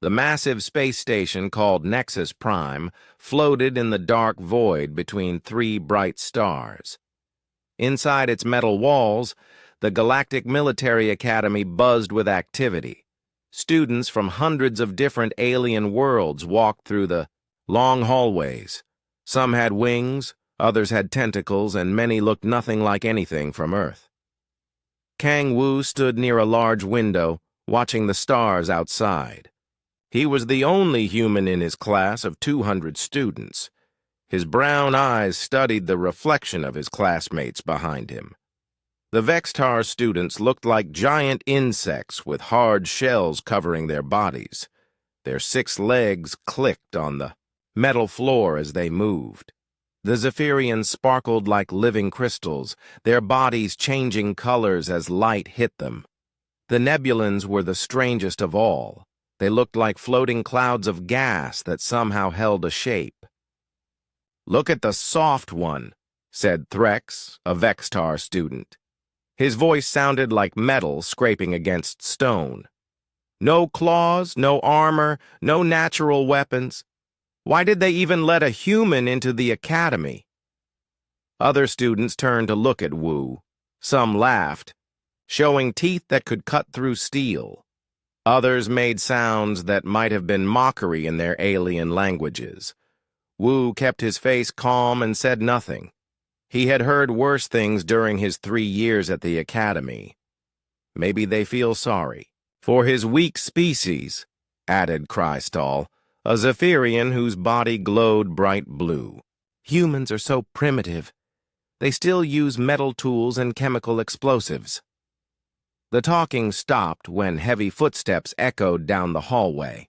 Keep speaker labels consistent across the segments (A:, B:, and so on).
A: The massive space station called Nexus Prime floated in the dark void between three bright stars. Inside its metal walls, the Galactic Military Academy buzzed with activity. Students from hundreds of different alien worlds walked through the long hallways. Some had wings, others had tentacles, and many looked nothing like anything from Earth. Kang Wu stood near a large window, watching the stars outside. He was the only human in his class of 200 students. His brown eyes studied the reflection of his classmates behind him. The Vextar students looked like giant insects with hard shells covering their bodies. Their 6 legs clicked on the metal floor as they moved. The Zephyrians sparkled like living crystals, their bodies changing colors as light hit them. The Nebulans were the strangest of all. They looked like floating clouds of gas that somehow held a shape. "Look at the soft one," said Threx, a Vextar student. His voice sounded like metal scraping against stone. "No claws, no armor, no natural weapons. Why did they even let a human into the academy?" Other students turned to look at Wu. Some laughed, showing teeth that could cut through steel. Others made sounds that might have been mockery in their alien languages. Wu kept his face calm and said nothing. He had heard worse things during his 3 years at the academy. "Maybe they feel sorry for his weak species," added Crystal, a Zephyrian whose body glowed bright blue. "Humans are so primitive. They still use metal tools and chemical explosives." The talking stopped when heavy footsteps echoed down the hallway.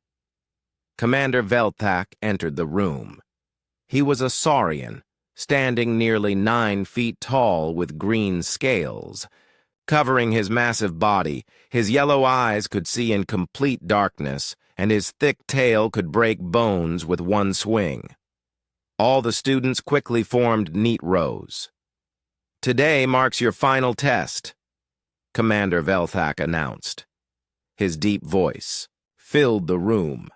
A: Commander Velthak entered the room. He was a saurian, standing nearly 9 feet tall with green scales. Covering his massive body, his yellow eyes could see in complete darkness, and his thick tail could break bones with one swing. All the students quickly formed neat rows. "Today marks your final test," Commander Velthak announced. His deep voice filled the room.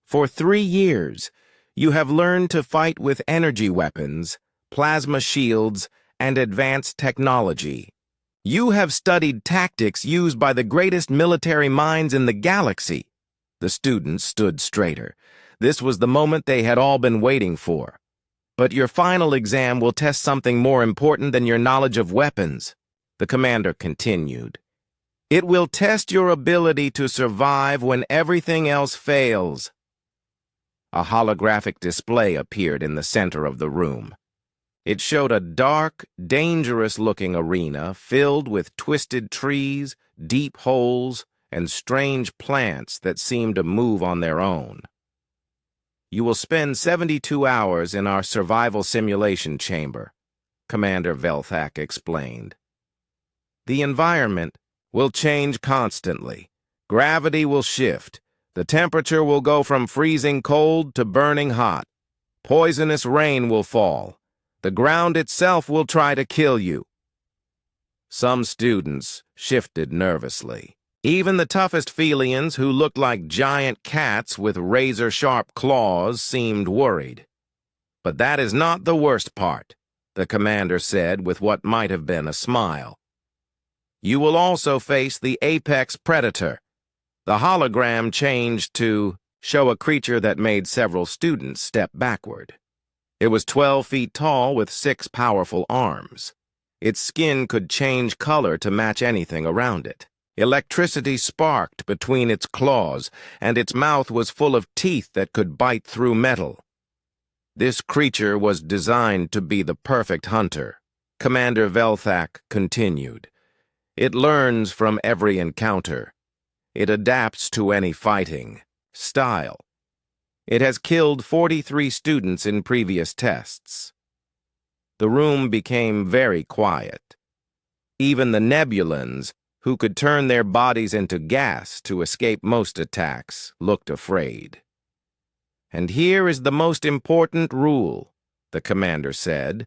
A: "For 3 years, you have learned to fight with energy weapons, plasma shields, and advanced technology. You have studied tactics used by the greatest military minds in the galaxy." The students stood straighter. This was the moment they had all been waiting for. "But your final exam will test something more important than your knowledge of weapons," the commander continued. "It will test your ability to survive when everything else fails." A holographic display appeared in the center of the room. It showed a dark, dangerous-looking arena filled with twisted trees, deep holes, and strange plants that seemed to move on their own. "You will spend 72 hours in our survival simulation chamber," Commander Velthak explained. "The environment will change constantly. Gravity will shift. The temperature will go from freezing cold to burning hot. Poisonous rain will fall. The ground itself will try to kill you." Some students shifted nervously. Even the toughest Felians, who looked like giant cats with razor-sharp claws, seemed worried. "But that is not the worst part," the commander said with what might have been a smile. "You will also face the apex predator." The hologram changed to show a creature that made several students step backward. It was 12 feet tall with 6 powerful arms. Its skin could change color to match anything around it. Electricity sparked between its claws, and its mouth was full of teeth that could bite through metal. This creature was designed to be the perfect hunter, Commander Velthak continued. "It learns from every encounter. It adapts to any fighting style. It has killed 43 students in previous tests." The room became very quiet. Even the Nebulans, who could turn their bodies into gas to escape most attacks, looked afraid. "And here is the most important rule," the commander said,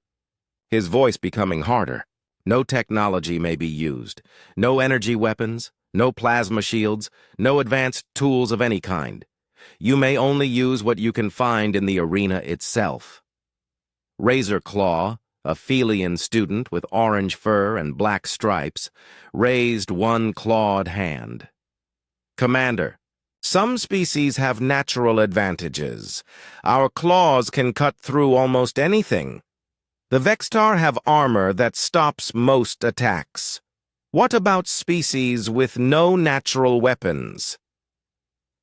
A: his voice becoming harder. "No technology may be used. No energy weapons, No plasma shields, no advanced tools of any kind. You may only use what you can find in the arena itself. Razorclaw, a Felian student with orange fur and black stripes, raised one clawed hand. Commander, some species have natural advantages. Our claws can cut through almost anything. The Vextar have armor that stops most attacks. What about species with no natural weapons?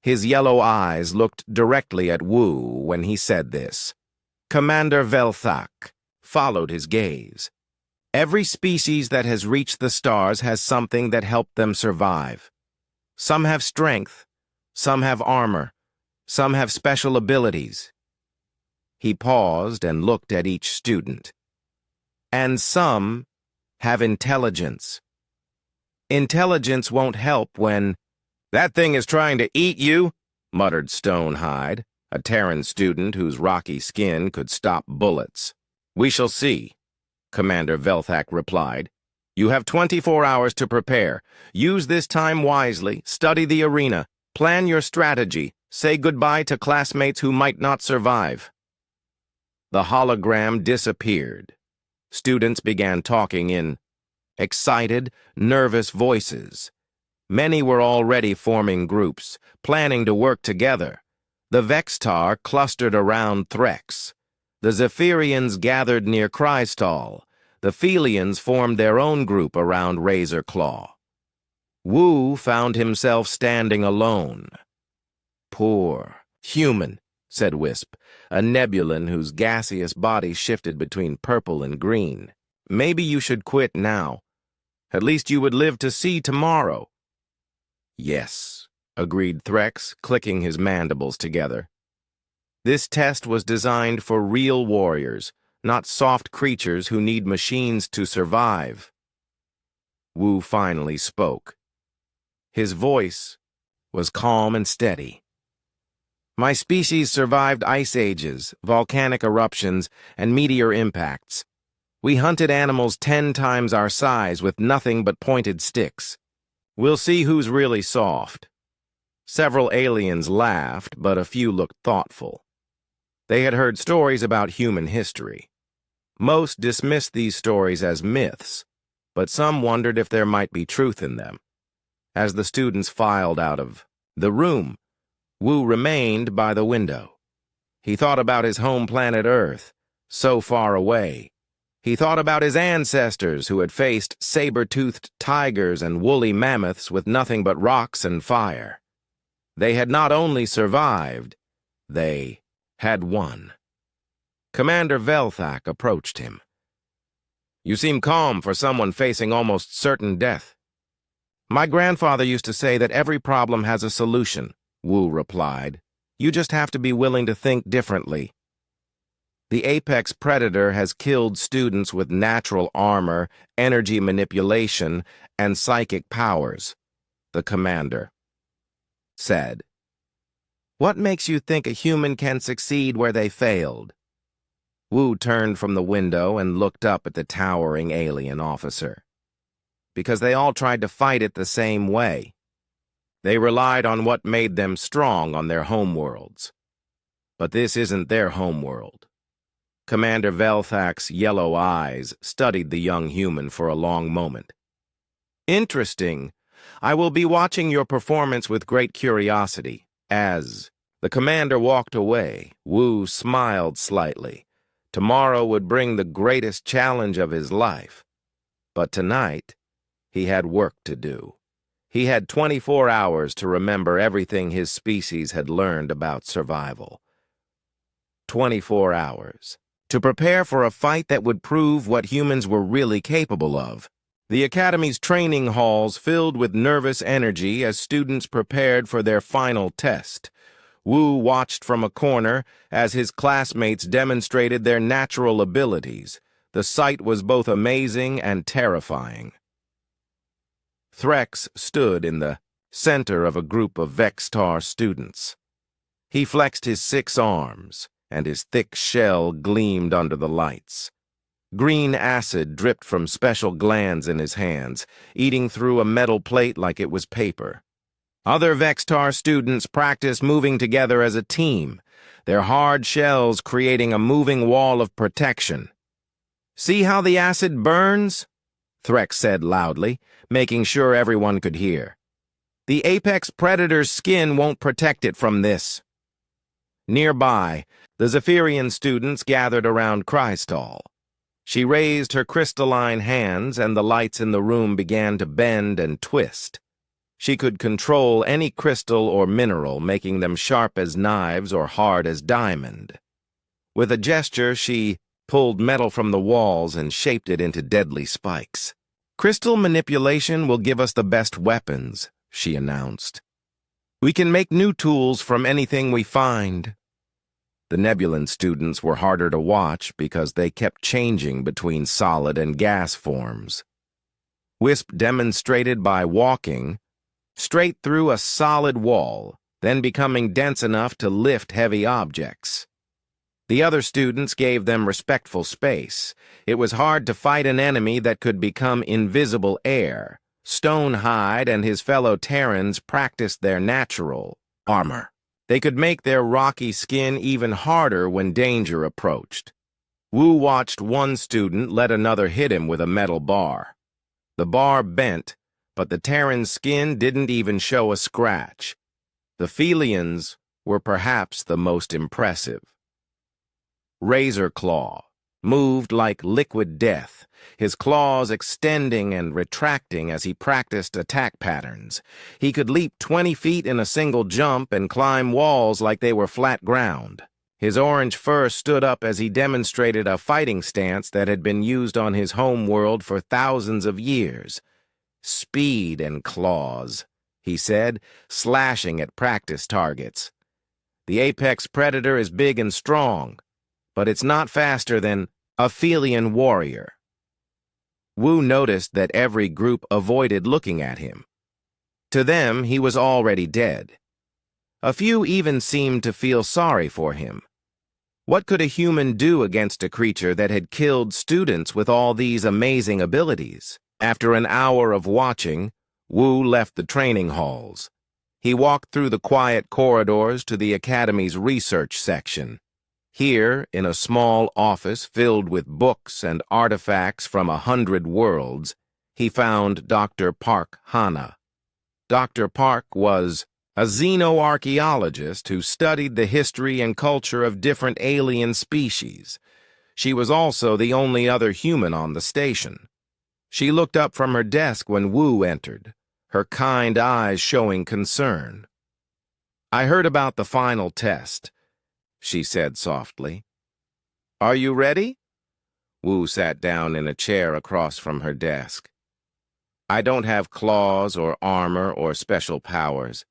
A: His yellow eyes looked directly at Wu when he said this. Commander Velthak followed his gaze. Every species that has reached the stars has something that helped them survive. Some have strength, some have armor, some have special abilities. He paused and looked at each student. And some have intelligence. Intelligence won't help when... That thing is trying to eat you, muttered Stonehide, a Terran student whose rocky skin could stop bullets. We shall see, Commander Velthak replied. You have 24 hours to prepare. Use this time wisely, study the arena, plan your strategy, say goodbye to classmates who might not survive. The hologram disappeared. Students began talking in excited, nervous voices. Many were already forming groups, planning to work together. The Vextar clustered around Threx. The Zephyrians gathered near Crystal. The Felians formed their own group around Razorclaw. Wu found himself standing alone. Poor human, said Wisp, a Nebulan whose gaseous body shifted between purple and green. Maybe you should quit now. At least you would live to see tomorrow. Yes, agreed Threx, clicking his mandibles together. This test was designed for real warriors, not soft creatures who need machines to survive. Wu finally spoke. His voice was calm and steady. My species survived ice ages, volcanic eruptions, and meteor impacts. We hunted animals 10 times our size with nothing but pointed sticks. We'll see who's really soft. Several aliens laughed, but a few looked thoughtful. They had heard stories about human history. Most dismissed these stories as myths, but some wondered if there might be truth in them. As the students filed out of the room, Wu remained by the window. He thought about his home planet Earth, so far away. He thought about his ancestors who had faced saber-toothed tigers and woolly mammoths with nothing but rocks and fire. They had not only survived, they had won. Commander Velthak approached him. You seem calm for someone facing almost certain death. My grandfather used to say that every problem has a solution, Wu replied. You just have to be willing to think differently. The apex predator has killed students with natural armor, energy manipulation, and psychic powers, the commander said. What makes you think a human can succeed where they failed? Wu turned from the window and looked up at the towering alien officer. Because they all tried to fight it the same way. They relied on what made them strong on their homeworlds. But this isn't their homeworld. Commander Velthak's yellow eyes studied the young human for a long moment. Interesting. I will be watching your performance with great curiosity. As the commander walked away, Wu smiled slightly. Tomorrow would bring the greatest challenge of his life. But tonight, he had work to do. He had 24 hours to remember everything his species had learned about survival. 24 hours. To prepare for a fight that would prove what humans were really capable of. The Academy's training halls filled with nervous energy as students prepared for their final test. Wu watched from a corner as his classmates demonstrated their natural abilities. The sight was both amazing and terrifying. Threx stood in the center of a group of Vextar students. He flexed his 6 arms, and his thick shell gleamed under the lights. Green acid dripped from special glands in his hands, eating through a metal plate like it was paper. Other Vextar students practiced moving together as a team, their hard shells creating a moving wall of protection. "See how the acid burns?" Threx said loudly, making sure everyone could hear. "The apex predator's skin won't protect it from this." Nearby, the Zephyrian students gathered around Crystal. She raised her crystalline hands, and the lights in the room began to bend and twist. She could control any crystal or mineral, making them sharp as knives or hard as diamond. With a gesture, she pulled metal from the walls and shaped it into deadly spikes. "Crystal manipulation will give us the best weapons," she announced. "We can make new tools from anything we find." The Nebulan students were harder to watch because they kept changing between solid and gas forms. Wisp demonstrated by walking straight through a solid wall, then becoming dense enough to lift heavy objects. The other students gave them respectful space. It was hard to fight an enemy that could become invisible air. Stonehide and his fellow Terrans practiced their natural armor. They could make their rocky skin even harder when danger approached. Wu watched one student let another hit him with a metal bar. The bar bent, but the Terran's skin didn't even show a scratch. The Felians were perhaps the most impressive. Razor Claw moved like liquid death, his claws extending and retracting as he practiced attack patterns. He could leap 20 feet in a single jump and climb walls like they were flat ground. His orange fur stood up as he demonstrated a fighting stance that had been used on his home world for thousands of years. "Speed and claws," he said, slashing at practice targets. "The apex predator is big and strong, but it's not faster than a Felian warrior." Wu noticed that every group avoided looking at him. To them, he was already dead. A few even seemed to feel sorry for him. What could a human do against a creature that had killed students with all these amazing abilities? After an hour of watching, Wu left the training halls. He walked through the quiet corridors to the Academy's research section. Here, in a small office filled with books and artifacts from 100 worlds, he found Dr. Park Hana. Dr. Park was a xenoarchaeologist who studied the history and culture of different alien species. She was also the only other human on the station. She looked up from her desk when Wu entered, her kind eyes showing concern. "I heard about the final test," she said softly. "Are you ready?" Wu sat down in a chair across from her desk. "I don't have claws or armor or special powers.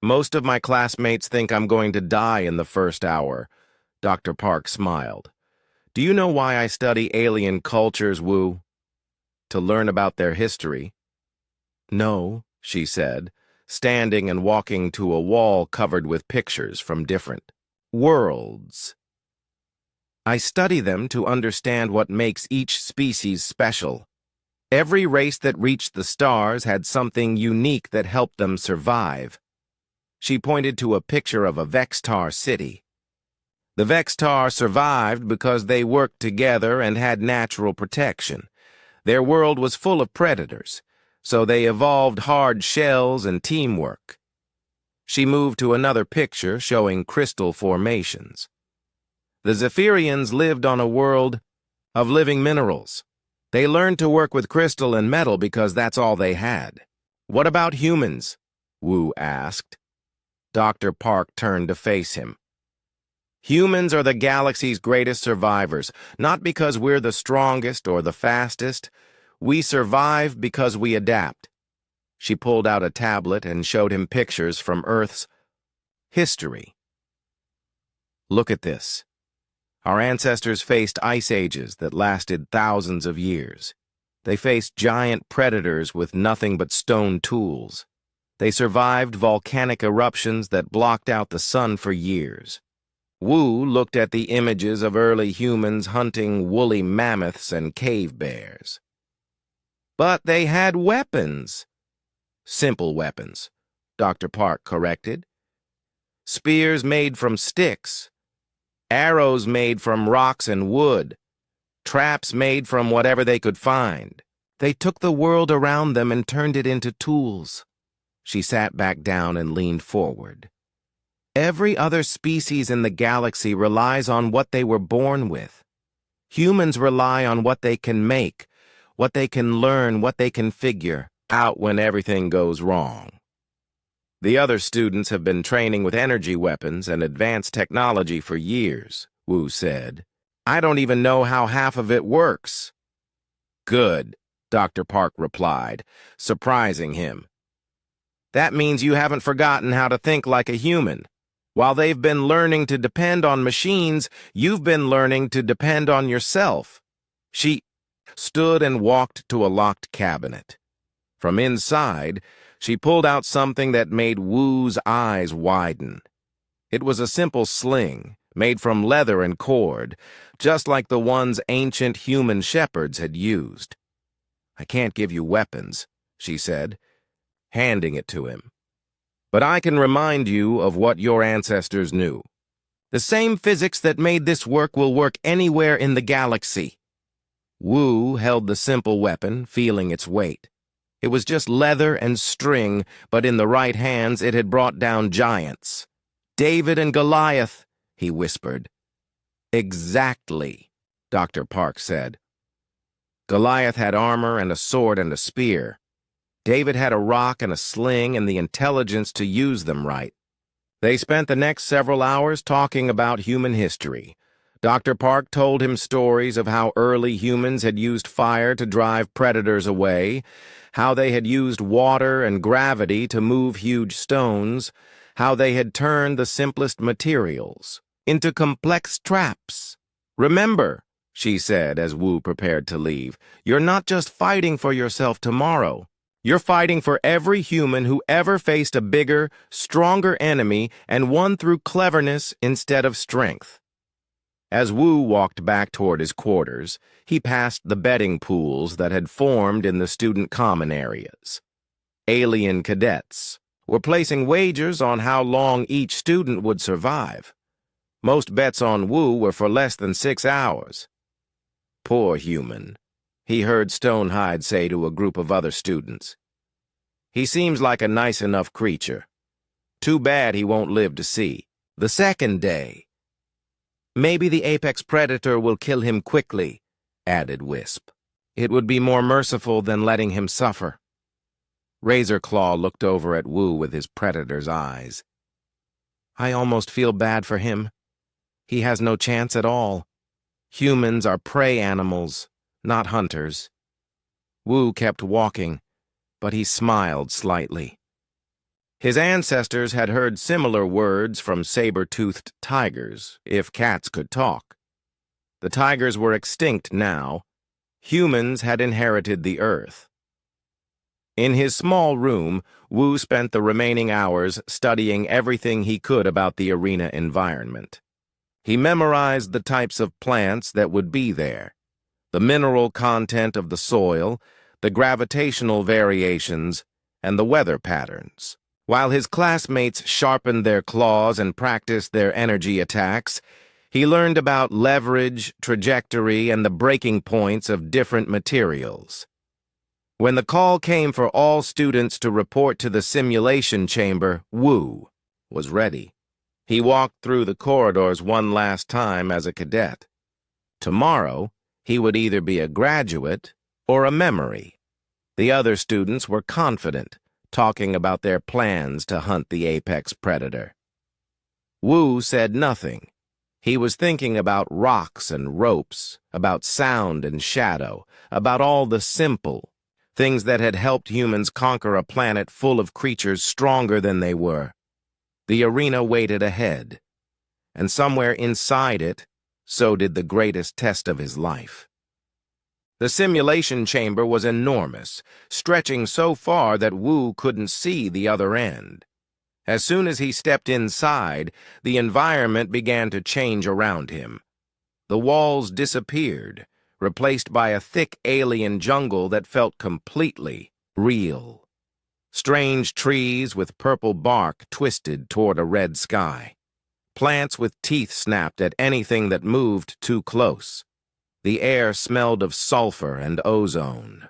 A: Most of my classmates think I'm going to die in the first hour." Dr. Park smiled. "Do you know why I study alien cultures, Wu? To learn about their history." "No," she said, standing and walking to a wall covered with pictures from different worlds. "I study them to understand what makes each species special. Every race that reached the stars had something unique that helped them survive." She pointed to a picture of a Vextar city. The Vextar survived because they worked together and had natural protection. Their world was full of predators, so they evolved hard shells and teamwork. She moved to another picture showing crystal formations. The Zephyrians lived on a world of living minerals. They learned to work with crystal and metal because that's all they had. "What about humans?" Wu asked. Dr. Park turned to face him. "Humans are the galaxy's greatest survivors, not because we're the strongest or the fastest. We survive because we adapt." She pulled out a tablet and showed him pictures from Earth's history. "Look at this. Our ancestors faced ice ages that lasted thousands of years. They faced giant predators with nothing but stone tools. They survived volcanic eruptions that blocked out the sun for years. Wu looked at the images of early humans hunting woolly mammoths and cave bears. But they had weapons. Simple weapons, Dr. Park corrected. Spears made from sticks, arrows made from rocks and wood, traps made from whatever they could find. They took the world around them and turned it into tools. She sat back down and leaned forward. Every other species in the galaxy relies on what they were born with. Humans rely on what they can make, what they can learn, what they can figure out when everything goes wrong. The other students have been training with energy weapons and advanced technology for years, Wu said. I don't even know how half of it works. Good, Dr. Park replied, surprising him. That means you haven't forgotten how to think like a human. While they've been learning to depend on machines, you've been learning to depend on yourself. She stood and walked to a locked cabinet. From inside, she pulled out something that made Wu's eyes widen. It was a simple sling, made from leather and cord, just like the ones ancient human shepherds had used. I can't give you weapons, she said, handing it to him. But I can remind you of what your ancestors knew. The same physics that made this work will work anywhere in the galaxy. Wu held the simple weapon, feeling its weight. It was just leather and string, but in the right hands it had brought down giants. David and Goliath, he whispered. Exactly, Dr. Park said. Goliath had armor and a sword and a spear. David had a rock and a sling and the intelligence to use them right. They spent the next several hours talking about human history. Dr. Park told him stories of how early humans had used fire to drive predators away, how they had used water and gravity to move huge stones, how they had turned the simplest materials into complex traps. Remember, she said as Wu prepared to leave, you're not just fighting for yourself tomorrow. You're fighting for every human who ever faced a bigger, stronger enemy and won through cleverness instead of strength. As Wu walked back toward his quarters, he passed the betting pools that had formed in the student common areas. Alien cadets were placing wagers on how long each student would survive. Most bets on Wu were for less than 6 hours. Poor human, he heard Stonehide say to a group of other students. He seems like a nice enough creature. Too bad he won't live to see the second day. Maybe the apex predator will kill him quickly, added Wisp. It would be more merciful than letting him suffer. Razorclaw looked over at Wu with his predator's eyes. I almost feel bad for him. He has no chance at all. Humans are prey animals, not hunters. Wu kept walking, but he smiled slightly. His ancestors had heard similar words from saber-toothed tigers, if cats could talk. The tigers were extinct now. Humans had inherited the earth. In his small room, Wu spent the remaining hours studying everything he could about the arena environment. He memorized the types of plants that would be there, the mineral content of the soil, the gravitational variations, and the weather patterns. While his classmates sharpened their claws and practiced their energy attacks, he learned about leverage, trajectory, and the breaking points of different materials. When the call came for all students to report to the simulation chamber, Wu was ready. He walked through the corridors one last time as a cadet. Tomorrow, he would either be a graduate or a memory. The other students were confident, talking about their plans to hunt the apex predator. Wu said nothing. He was thinking about rocks and ropes, about sound and shadow, about all the simple things that had helped humans conquer a planet full of creatures stronger than they were. The arena waited ahead, and somewhere inside it, so did the greatest test of his life. The simulation chamber was enormous, stretching so far that Wu couldn't see the other end. As soon as he stepped inside, the environment began to change around him. The walls disappeared, replaced by a thick alien jungle that felt completely real. Strange trees with purple bark twisted toward a red sky. Plants with teeth snapped at anything that moved too close. The air smelled of sulfur and ozone.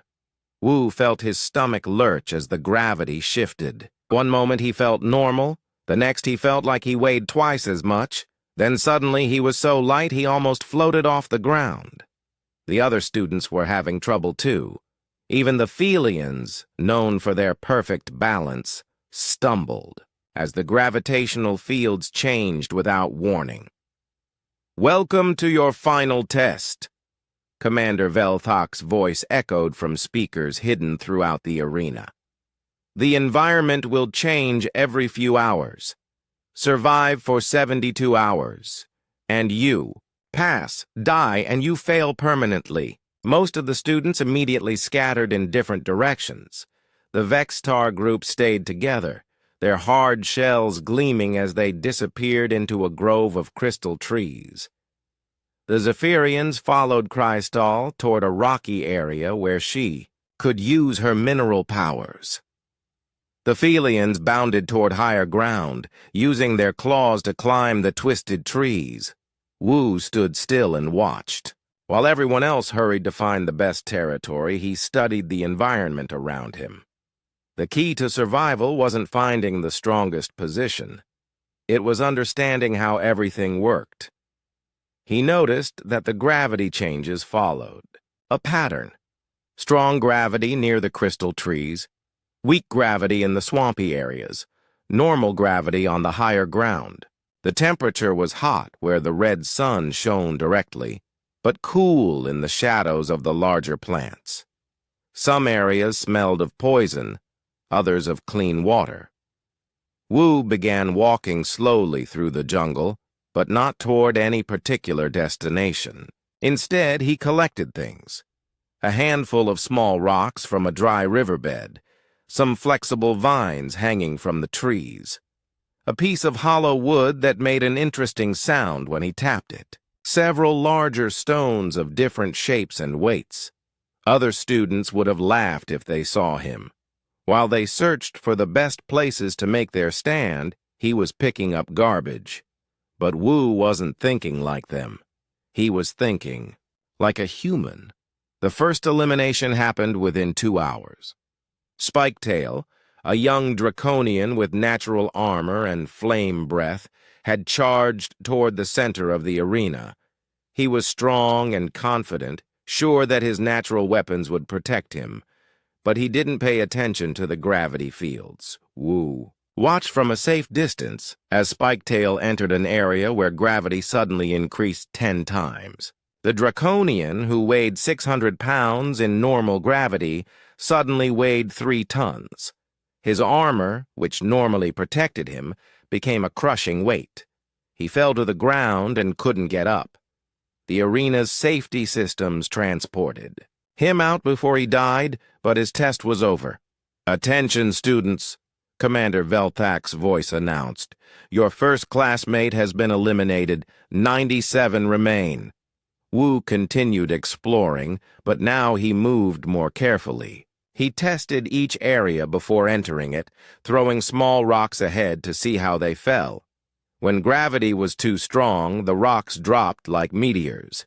A: Wu felt his stomach lurch as the gravity shifted. One moment he felt normal, the next he felt like he weighed twice as much. Then suddenly he was so light he almost floated off the ground. The other students were having trouble too. Even the Felians, known for their perfect balance, stumbled as the gravitational fields changed without warning. "Welcome to your final test," Commander Velthak's voice echoed from speakers hidden throughout the arena. "The environment will change every few hours. Survive for 72 hours. And you pass, die, and you fail permanently." Most of the students immediately scattered in different directions. The Vextar group stayed together, their hard shells gleaming as they disappeared into a grove of crystal trees. The Zephyrians followed Crystal toward a rocky area where she could use her mineral powers. The Felians bounded toward higher ground, using their claws to climb the twisted trees. Wu stood still and watched. While everyone else hurried to find the best territory, he studied the environment around him. The key to survival wasn't finding the strongest position. It was understanding how everything worked. He noticed that the gravity changes followed a pattern. Strong gravity near the crystal trees, weak gravity in the swampy areas, normal gravity on the higher ground. The temperature was hot where the red sun shone directly, but cool in the shadows of the larger plants. Some areas smelled of poison, others of clean water. Wu began walking slowly through the jungle, but not toward any particular destination. Instead, he collected things. A handful of small rocks from a dry riverbed, some flexible vines hanging from the trees, a piece of hollow wood that made an interesting sound when he tapped it, several larger stones of different shapes and weights. Other students would have laughed if they saw him. While they searched for the best places to make their stand, he was picking up garbage. But Wu wasn't thinking like them. He was thinking like a human. The first elimination happened within 2 hours. Spiketail, a young draconian with natural armor and flame breath, had charged toward the center of the arena. He was strong and confident, sure that his natural weapons would protect him, but he didn't pay attention to the gravity fields. Wu watched from a safe distance as Spiketail entered an area where gravity suddenly increased 10 times. The draconian, who weighed 600 pounds in normal gravity, suddenly weighed 3 tons. His armor, which normally protected him, became a crushing weight. He fell to the ground and couldn't get up. The arena's safety systems transported him out before he died, but his test was over. "Attention, students," Commander Velthak's voice announced. "Your first classmate has been eliminated. 97 remain." Wu continued exploring, but now he moved more carefully. He tested each area before entering it, throwing small rocks ahead to see how they fell. When gravity was too strong, the rocks dropped like meteors.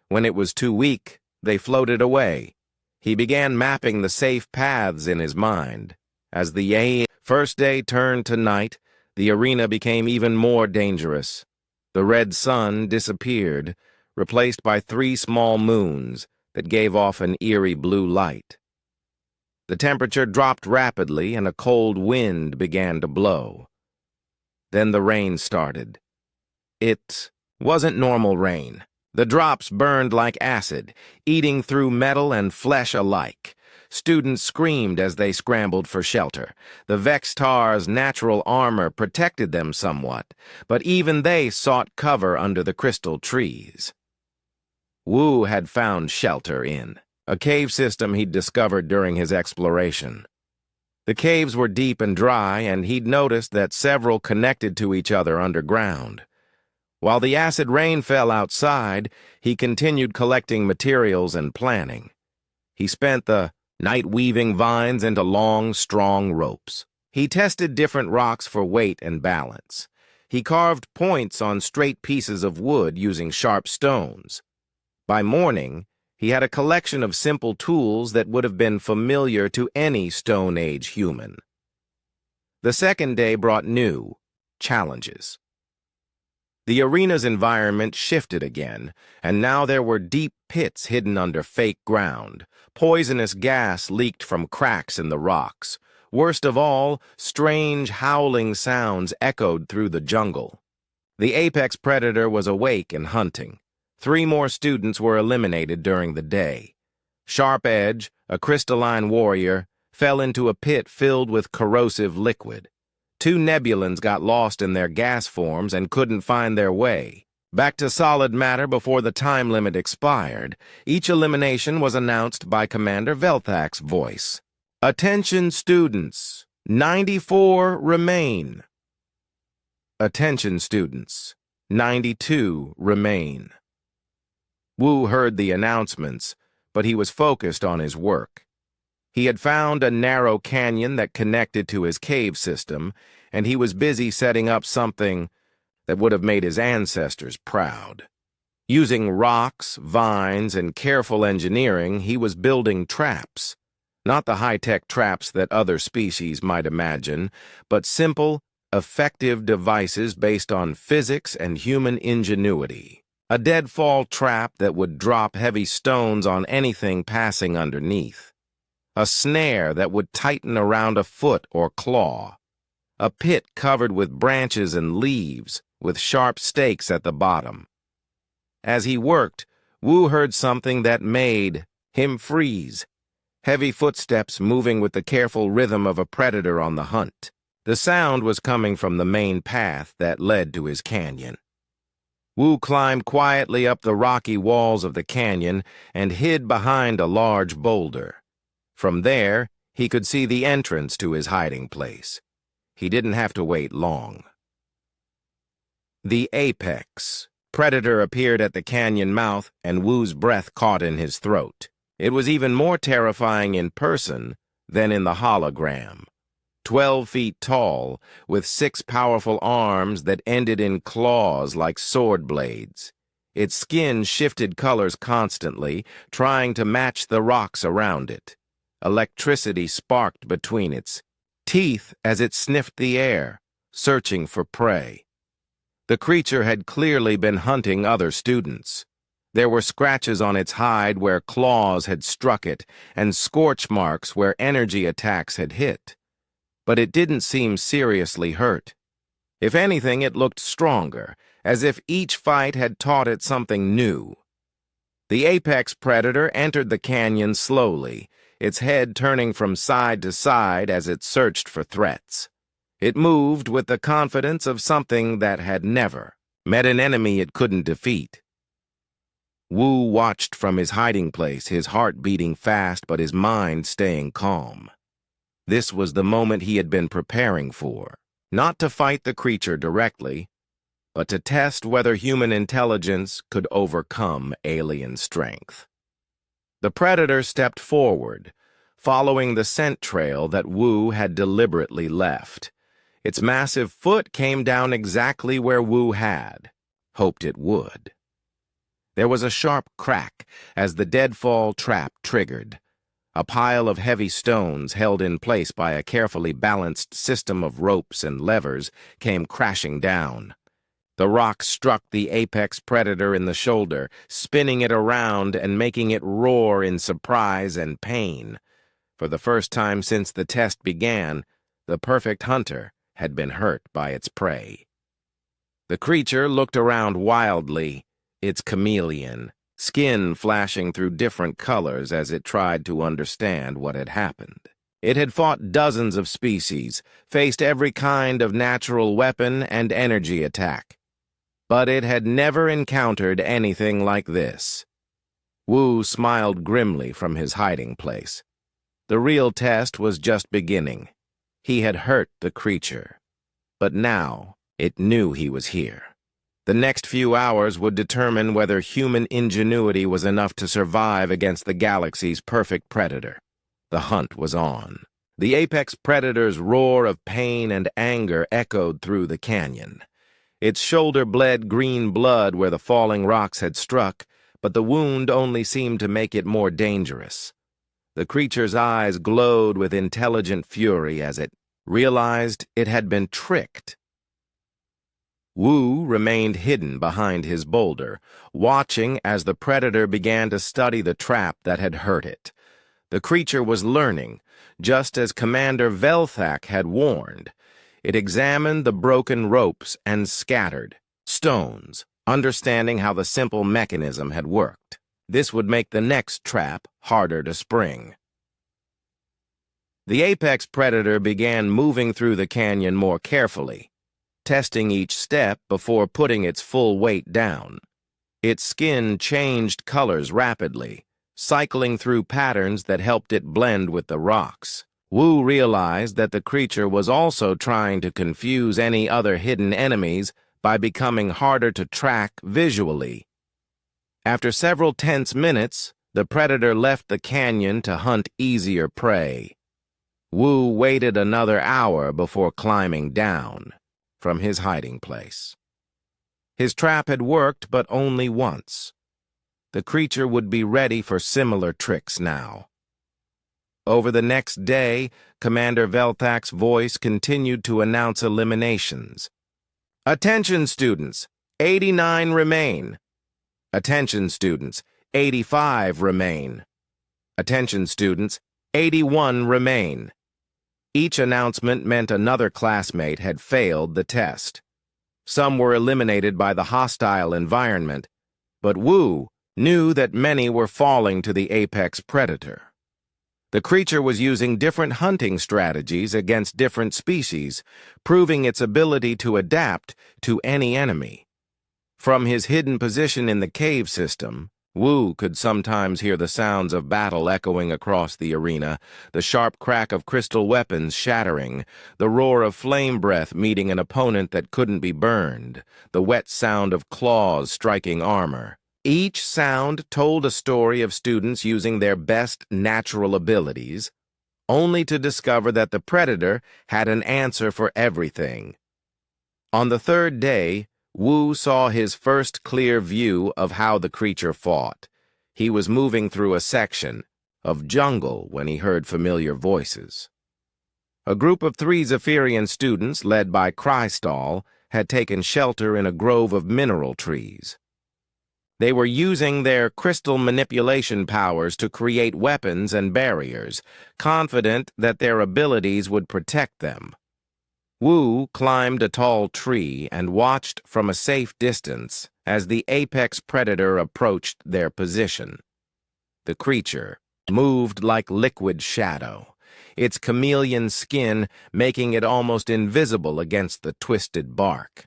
A: When it was too weak, they floated away. He began mapping the safe paths in his mind. As the first day turned to night, the arena became even more dangerous. The red sun disappeared, replaced by 3 small moons that gave off an eerie blue light. The temperature dropped rapidly and a cold wind began to blow. Then the rain started. It wasn't normal rain. The drops burned like acid, eating through metal and flesh alike. Students screamed as they scrambled for shelter. The Vextar's natural armor protected them somewhat, but even they sought cover under the crystal trees. Wu had found shelter in a cave system he'd discovered during his exploration. The caves were deep and dry, and he'd noticed that several connected to each other underground. While the acid rain fell outside, he continued collecting materials and planning. He spent the night weaving vines into long, strong ropes. He tested different rocks for weight and balance. He carved points on straight pieces of wood using sharp stones. By morning, he had a collection of simple tools that would have been familiar to any Stone Age human. The second day brought new challenges. The arena's environment shifted again, and now there were deep pits hidden under fake ground. Poisonous gas leaked from cracks in the rocks. Worst of all, strange howling sounds echoed through the jungle. The apex predator was awake and hunting. 3 more students were eliminated during the day. Sharp Edge, a crystalline warrior, fell into a pit filled with corrosive liquid. 2 Nebulans got lost in their gas forms and couldn't find their way. Back to solid matter before the time limit expired, each elimination was announced by Commander Velthak's voice. Attention students, 94 remain. Attention students, 92 remain. Wu heard the announcements, but he was focused on his work. He had found a narrow canyon that connected to his cave system, and he was busy setting up something that would have made his ancestors proud. Using rocks, vines, and careful engineering, he was building traps. Not the high-tech traps that other species might imagine, but simple, effective devices based on physics and human ingenuity. A deadfall trap that would drop heavy stones on anything passing underneath. A snare that would tighten around a foot or claw. A pit covered with branches and leaves, with sharp stakes at the bottom. As he worked, Wu heard something that made him freeze. Heavy footsteps moving with the careful rhythm of a predator on the hunt. The sound was coming from the main path that led to his canyon. Wu climbed quietly up the rocky walls of the canyon and hid behind a large boulder. From there, he could see the entrance to his hiding place. He didn't have to wait long. The apex predator appeared at the canyon mouth, and Wu's breath caught in his throat. It was even more terrifying in person than in the hologram. 12 feet tall, with 6 powerful arms that ended in claws like sword blades. Its skin shifted colors constantly, trying to match the rocks around it. Electricity sparked between its teeth as it sniffed the air, searching for prey. The creature had clearly been hunting other students. There were scratches on its hide where claws had struck it, and scorch marks where energy attacks had hit. But it didn't seem seriously hurt. If anything, it looked stronger, as if each fight had taught it something new. The apex predator entered the canyon slowly, its head turning from side to side as it searched for threats. It moved with the confidence of something that had never met an enemy it couldn't defeat. Wu watched from his hiding place, his heart beating fast but his mind staying calm. This was the moment he had been preparing for, not to fight the creature directly, but to test whether human intelligence could overcome alien strength. The predator stepped forward, following the scent trail that Wu had deliberately left. Its massive foot came down exactly where Wu had hoped it would. There was a sharp crack as the deadfall trap triggered. A pile of heavy stones held in place by a carefully balanced system of ropes and levers came crashing down. The rock struck the apex predator in the shoulder, spinning it around and making it roar in surprise and pain. For the first time since the test began, the perfect hunter had been hurt by its prey. The creature looked around wildly, its chameleon, skin flashing through different colors as it tried to understand what had happened. It had fought dozens of species, faced every kind of natural weapon and energy attack. But it had never encountered anything like this. Wu smiled grimly from his hiding place. The real test was just beginning. He had hurt the creature, but now it knew he was here. The next few hours would determine whether human ingenuity was enough to survive against the galaxy's perfect predator. The hunt was on. The apex predator's roar of pain and anger echoed through the canyon. Its shoulder bled green blood where the falling rocks had struck, but the wound only seemed to make it more dangerous. The creature's eyes glowed with intelligent fury as it realized it had been tricked. Wu remained hidden behind his boulder, watching as the predator began to study the trap that had hurt it. The creature was learning, just as Commander Velthak had warned. It examined the broken ropes and scattered stones, understanding how the simple mechanism had worked. This would make the next trap harder to spring. The apex predator began moving through the canyon more carefully, testing each step before putting its full weight down. Its skin changed colors rapidly, cycling through patterns that helped it blend with the rocks. Wu realized that the creature was also trying to confuse any other hidden enemies by becoming harder to track visually. After several tense minutes, the predator left the canyon to hunt easier prey. Wu waited another hour before climbing down from his hiding place. His trap had worked, but only once. The creature would be ready for similar tricks now. Over the next day, Commander Velthak's voice continued to announce eliminations. Attention, students! 89 remain. Attention, students! 85 remain. Attention, students! 81 remain. Each announcement meant another classmate had failed the test. Some were eliminated by the hostile environment, but Wu knew that many were falling to the apex predator. The creature was using different hunting strategies against different species, proving its ability to adapt to any enemy. From his hidden position in the cave system, Wu could sometimes hear the sounds of battle echoing across the arena, the sharp crack of crystal weapons shattering, the roar of flame breath meeting an opponent that couldn't be burned, the wet sound of claws striking armor. Each sound told a story of students using their best natural abilities, only to discover that the predator had an answer for everything. On the third day, Wu saw his first clear view of how the creature fought. He was moving through a section of jungle when he heard familiar voices. A group of 3 Zephyrian students, led by Crystal, had taken shelter in a grove of mineral trees. They were using their crystal manipulation powers to create weapons and barriers, confident that their abilities would protect them. Wu climbed a tall tree and watched from a safe distance as the apex predator approached their position. The creature moved like liquid shadow, its chameleon skin making it almost invisible against the twisted bark.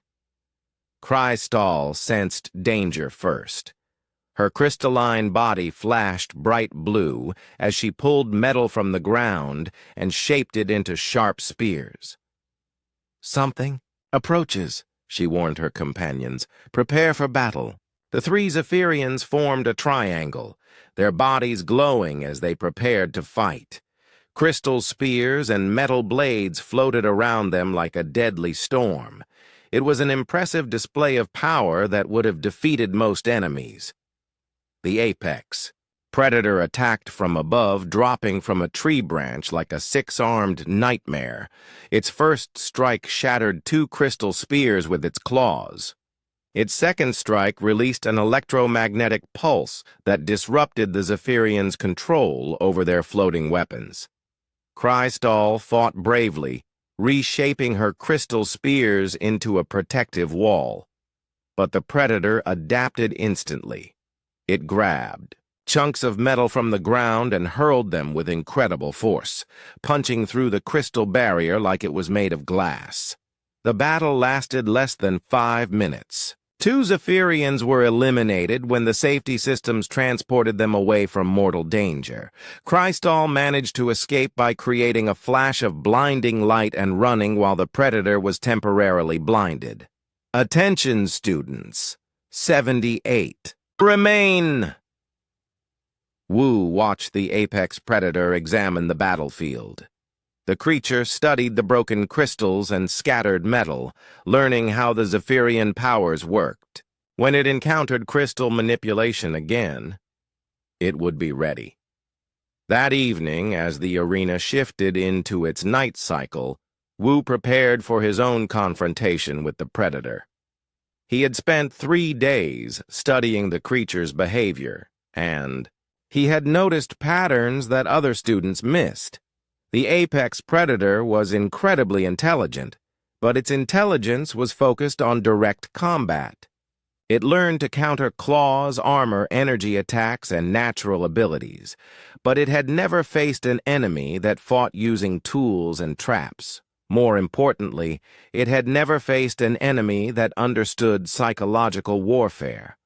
A: Crystal sensed danger first. Her crystalline body flashed bright blue as she pulled metal from the ground and shaped it into sharp spears. "Something approaches," she warned her companions. "Prepare for battle." The 3 Zephyrians formed a triangle, their bodies glowing as they prepared to fight. Crystal spears and metal blades floated around them like a deadly storm. It was an impressive display of power that would have defeated most enemies. The apex predator attacked from above, dropping from a tree branch like a 6-armed nightmare. Its first strike shattered 2 crystal spears with its claws. Its second strike released an electromagnetic pulse that disrupted the Zephyrians' control over their floating weapons. Crystal fought bravely, reshaping her crystal spears into a protective wall. But the predator adapted instantly. It grabbed chunks of metal from the ground and hurled them with incredible force, punching through the crystal barrier like it was made of glass. The battle lasted less than 5 minutes. 2 Zephyrians were eliminated when the safety systems transported them away from mortal danger. Crystal managed to escape by creating a flash of blinding light and running while the Predator was temporarily blinded. Attention, students. 78. Remain! Wu watched the apex predator examine the battlefield. The creature studied the broken crystals and scattered metal, learning how the Zephyrian powers worked. When it encountered crystal manipulation again, it would be ready. That evening, as the arena shifted into its night cycle, Wu prepared for his own confrontation with the predator. He had spent 3 days studying the creature's behavior, and he had noticed patterns that other students missed. The apex predator was incredibly intelligent, but its intelligence was focused on direct combat. It learned to counter claws, armor, energy attacks, and natural abilities, but it had never faced an enemy that fought using tools and traps. More importantly, it had never faced an enemy that understood psychological warfare.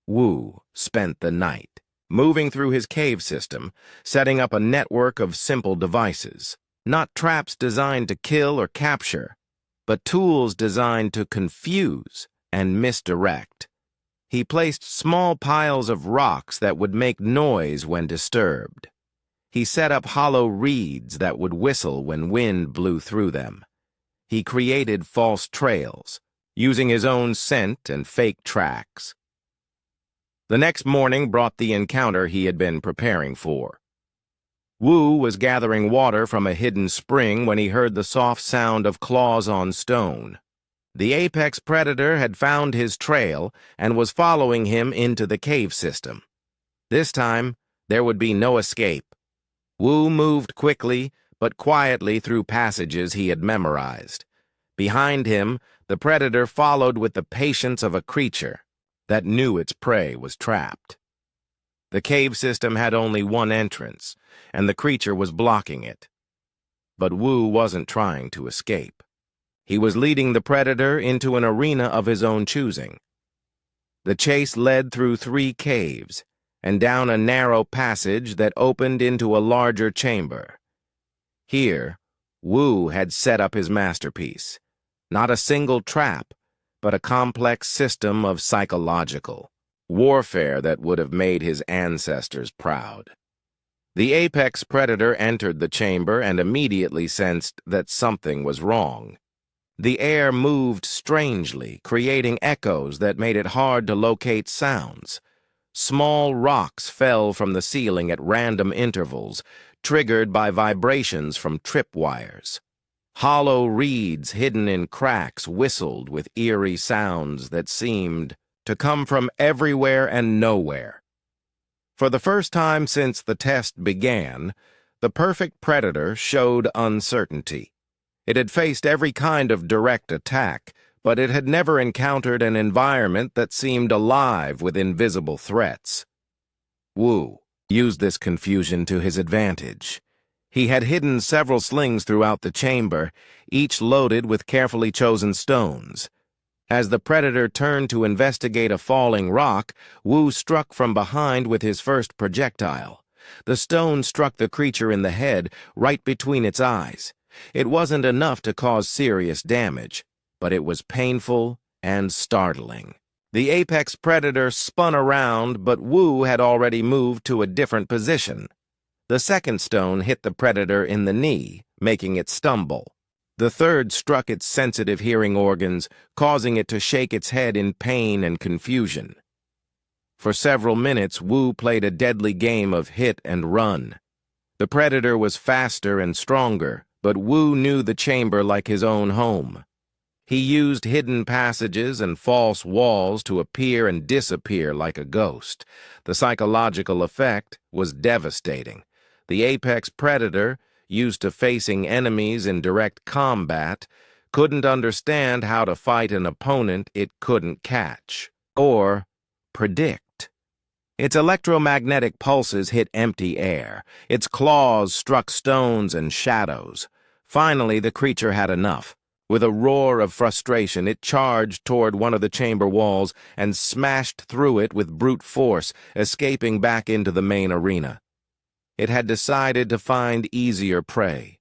A: Wu spent the night moving through his cave system, setting up a network of simple devices, not traps designed to kill or capture, but tools designed to confuse and misdirect. He placed small piles of rocks that would make noise when disturbed. He set up hollow reeds that would whistle when wind blew through them. He created false trails, using his own scent and fake tracks. The next morning brought the encounter he had been preparing for. Wu was gathering water from a hidden spring when he heard the soft sound of claws on stone. The apex predator had found his trail and was following him into the cave system. This time, there would be no escape. Wu moved quickly but quietly through passages he had memorized. Behind him, the predator followed with the patience of a creature that knew its prey was trapped. The cave system had only one entrance, and the creature was blocking it. But Wu wasn't trying to escape. He was leading the predator into an arena of his own choosing. The chase led through 3 caves, and down a narrow passage that opened into a larger chamber. Here, Wu had set up his masterpiece. Not a single trap, but a complex system of psychological warfare that would have made his ancestors proud. The apex predator entered the chamber and immediately sensed that something was wrong. The air moved strangely, creating echoes that made it hard to locate sounds. Small rocks fell from the ceiling at random intervals, triggered by vibrations from tripwires. Hollow reeds hidden in cracks whistled with eerie sounds that seemed to come from everywhere and nowhere. For the first time since the test began, the perfect predator showed uncertainty. It had faced every kind of direct attack, but it had never encountered an environment that seemed alive with invisible threats. Wu used this confusion to his advantage. He had hidden several slings throughout the chamber, each loaded with carefully chosen stones. As the predator turned to investigate a falling rock, Wu struck from behind with his first projectile. The stone struck the creature in the head, right between its eyes. It wasn't enough to cause serious damage, but it was painful and startling. The apex predator spun around, but Wu had already moved to a different position. The second stone hit the predator in the knee, making it stumble. The third struck its sensitive hearing organs, causing it to shake its head in pain and confusion. For several minutes, Wu played a deadly game of hit and run. The predator was faster and stronger, but Wu knew the chamber like his own home. He used hidden passages and false walls to appear and disappear like a ghost. The psychological effect was devastating. The apex predator, used to facing enemies in direct combat, couldn't understand how to fight an opponent it couldn't catch or predict. Its electromagnetic pulses hit empty air. Its claws struck stones and shadows. Finally, the creature had enough. With a roar of frustration, it charged toward one of the chamber walls and smashed through it with brute force, escaping back into the main arena. It had decided to find easier prey.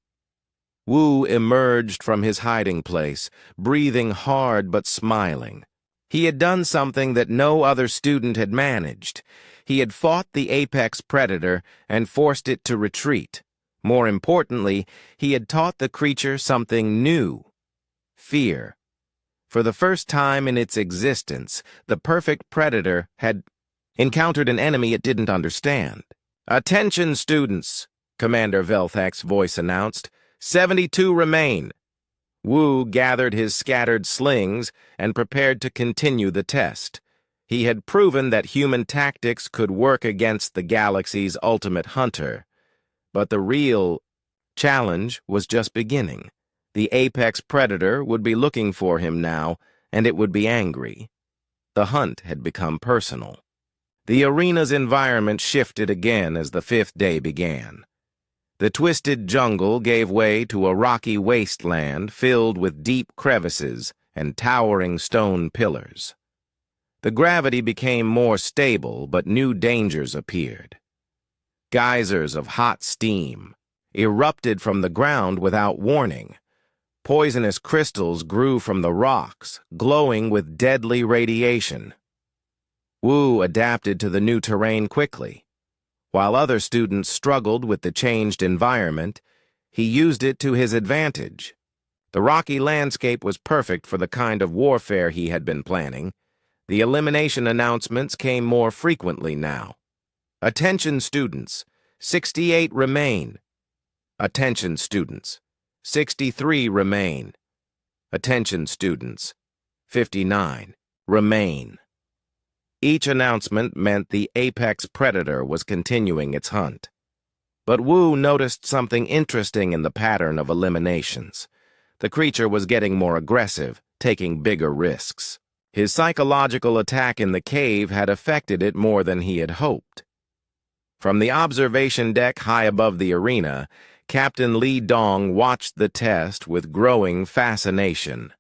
A: Wu emerged from his hiding place, breathing hard but smiling. He had done something that no other student had managed. He had fought the apex predator and forced it to retreat. More importantly, he had taught the creature something new: fear. For the first time in its existence, the perfect predator had encountered an enemy it didn't understand. "Attention, students," Commander Velthak's voice announced. 72 remain." Wu gathered his scattered slings and prepared to continue the test. He had proven that human tactics could work against the galaxy's ultimate hunter. But the real challenge was just beginning. The apex predator would be looking for him now, and it would be angry. The hunt had become personal. The arena's environment shifted again as the fifth day began. The twisted jungle gave way to a rocky wasteland filled with deep crevices and towering stone pillars. The gravity became more stable, but new dangers appeared. Geysers of hot steam erupted from the ground without warning. Poisonous crystals grew from the rocks, glowing with deadly radiation. Wu adapted to the new terrain quickly. While other students struggled with the changed environment, he used it to his advantage. The rocky landscape was perfect for the kind of warfare he had been planning. The elimination announcements came more frequently now. "Attention, students. 68 remain." "Attention, students. 63 remain." "Attention, students. 59 remain." Each announcement meant the apex predator was continuing its hunt. But Wu noticed something interesting in the pattern of eliminations. The creature was getting more aggressive, taking bigger risks. His psychological attack in the cave had affected it more than he had hoped. From the observation deck high above the arena, Captain Li Dong watched the test with growing fascination.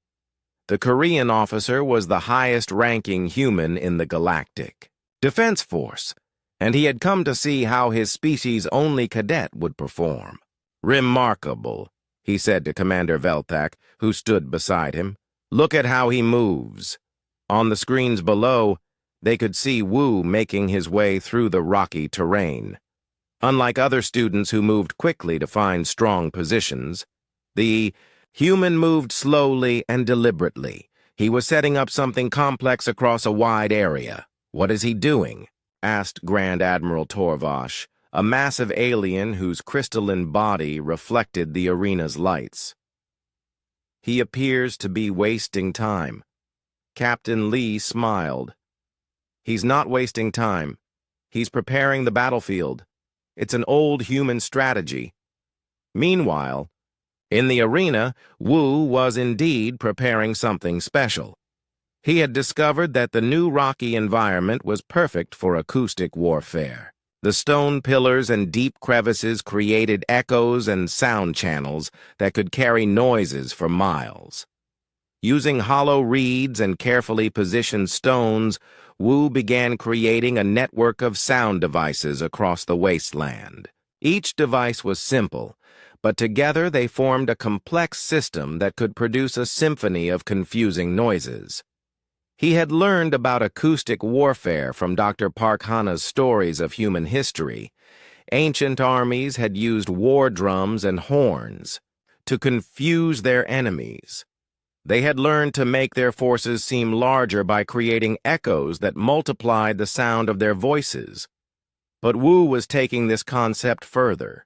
A: The Korean officer was the highest-ranking human in the Galactic Defense Force, and he had come to see how his species-only cadet would perform. "Remarkable," he said to Commander Velthak, who stood beside him. "Look at how he moves." On the screens below, they could see Wu making his way through the rocky terrain. Unlike other students who moved quickly to find strong positions, the human moved slowly and deliberately. He was setting up something complex across a wide area. "What is he doing?" asked Grand Admiral Torvash, a massive alien whose crystalline body reflected the arena's lights. "He appears to be wasting time." Captain Lee smiled. "He's not wasting time. He's preparing the battlefield. It's an old human strategy." Meanwhile, in the arena, Wu was indeed preparing something special. He had discovered that the new rocky environment was perfect for acoustic warfare. The stone pillars and deep crevices created echoes and sound channels that could carry noises for miles. Using hollow reeds and carefully positioned stones, Wu began creating a network of sound devices across the wasteland. Each device was simple, but together they formed a complex system that could produce a symphony of confusing noises. He had learned about acoustic warfare from Dr. Park Hana's stories of human history. Ancient armies had used war drums and horns to confuse their enemies. They had learned to make their forces seem larger by creating echoes that multiplied the sound of their voices. But Wu was taking this concept further.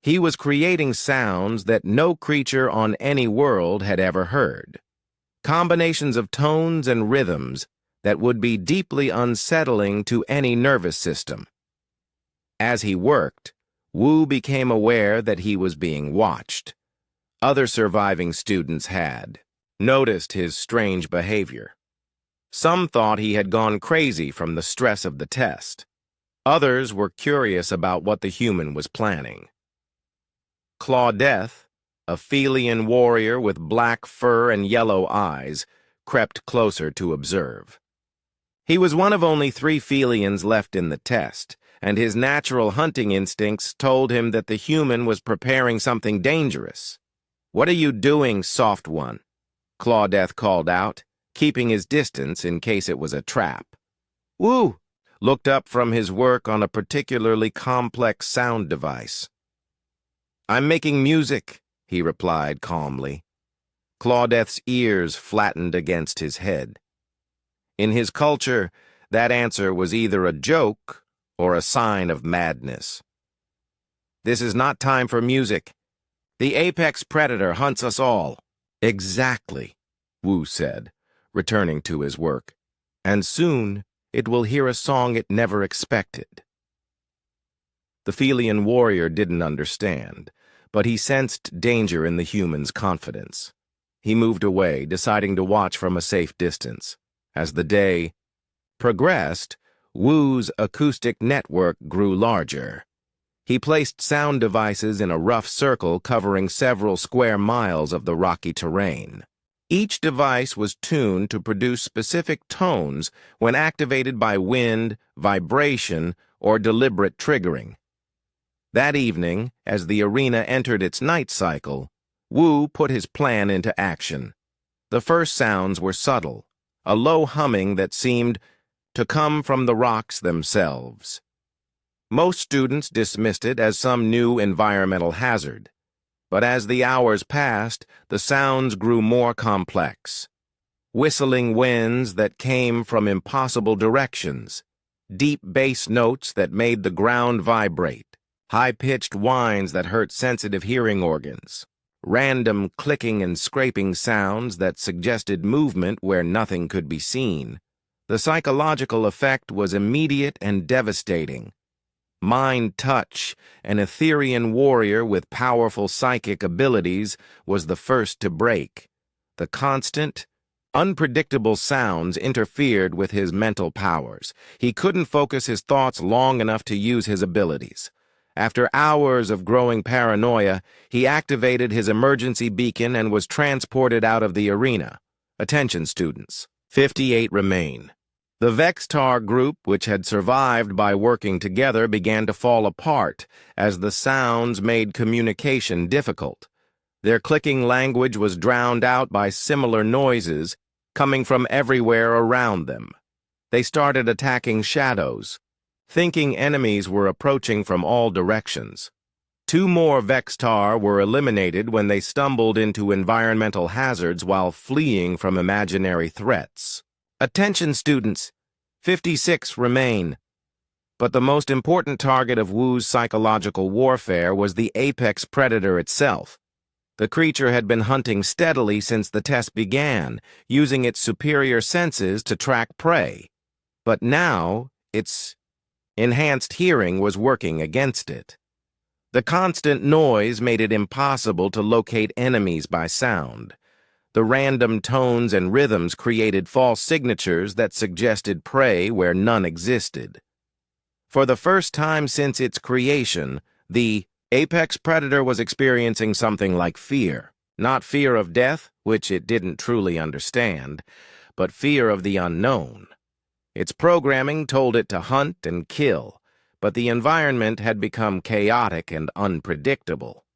A: He was creating sounds that no creature on any world had ever heard. Combinations of tones and rhythms that would be deeply unsettling to any nervous system. As he worked, Wu became aware that he was being watched. Other surviving students had noticed his strange behavior. Some thought he had gone crazy from the stress of the test. Others were curious about what the human was planning. Claudette, a Felian warrior with black fur and yellow eyes, crept closer to observe. He was one of only 3 Felians left in the test, and his natural hunting instincts told him that the human was preparing something dangerous. "What are you doing, soft one?" Clawdeath called out, keeping his distance in case it was a trap. Wu looked up from his work on a particularly complex sound device. "I'm making music," he replied calmly. Clawdeath's ears flattened against his head. In his culture, that answer was either a joke or a sign of madness. "This is not time for music. The apex predator hunts us all." "Exactly," Wu said, returning to his work. "And soon it will hear a song it never expected." The Felian warrior didn't understand, but he sensed danger in the human's confidence. He moved away, deciding to watch from a safe distance. As the day progressed, Wu's acoustic network grew larger. He placed sound devices in a rough circle covering several square miles of the rocky terrain. Each device was tuned to produce specific tones when activated by wind, vibration, or deliberate triggering. That evening, as the arena entered its night cycle, Wu put his plan into action. The first sounds were subtle, a low humming that seemed to come from the rocks themselves. Most students dismissed it as some new environmental hazard. But as the hours passed, the sounds grew more complex. Whistling winds that came from impossible directions, deep bass notes that made the ground vibrate, high-pitched whines that hurt sensitive hearing organs, random clicking and scraping sounds that suggested movement where nothing could be seen. The psychological effect was immediate and devastating. Mind Touch, an Etherean warrior with powerful psychic abilities, was the first to break. The constant, unpredictable sounds interfered with his mental powers. He couldn't focus his thoughts long enough to use his abilities. After hours of growing paranoia, he activated his emergency beacon and was transported out of the arena. Attention, students. 58 remain. The Vextar group, which had survived by working together, began to fall apart as the sounds made communication difficult. Their clicking language was drowned out by similar noises coming from everywhere around them. They started attacking shadows, thinking enemies were approaching from all directions. 2 more Vextar were eliminated when they stumbled into environmental hazards while fleeing from imaginary threats. Attention, students. 56 remain. But the most important target of Wu's psychological warfare was the apex predator itself. The creature had been hunting steadily since the test began, using its superior senses to track prey. But now, its enhanced hearing was working against it. The constant noise made it impossible to locate enemies by sound. The random tones and rhythms created false signatures that suggested prey where none existed. For the first time since its creation, the apex predator was experiencing something like fear. Not fear of death, which it didn't truly understand, but fear of the unknown. Its programming told it to hunt and kill, but the environment had become chaotic and unpredictable.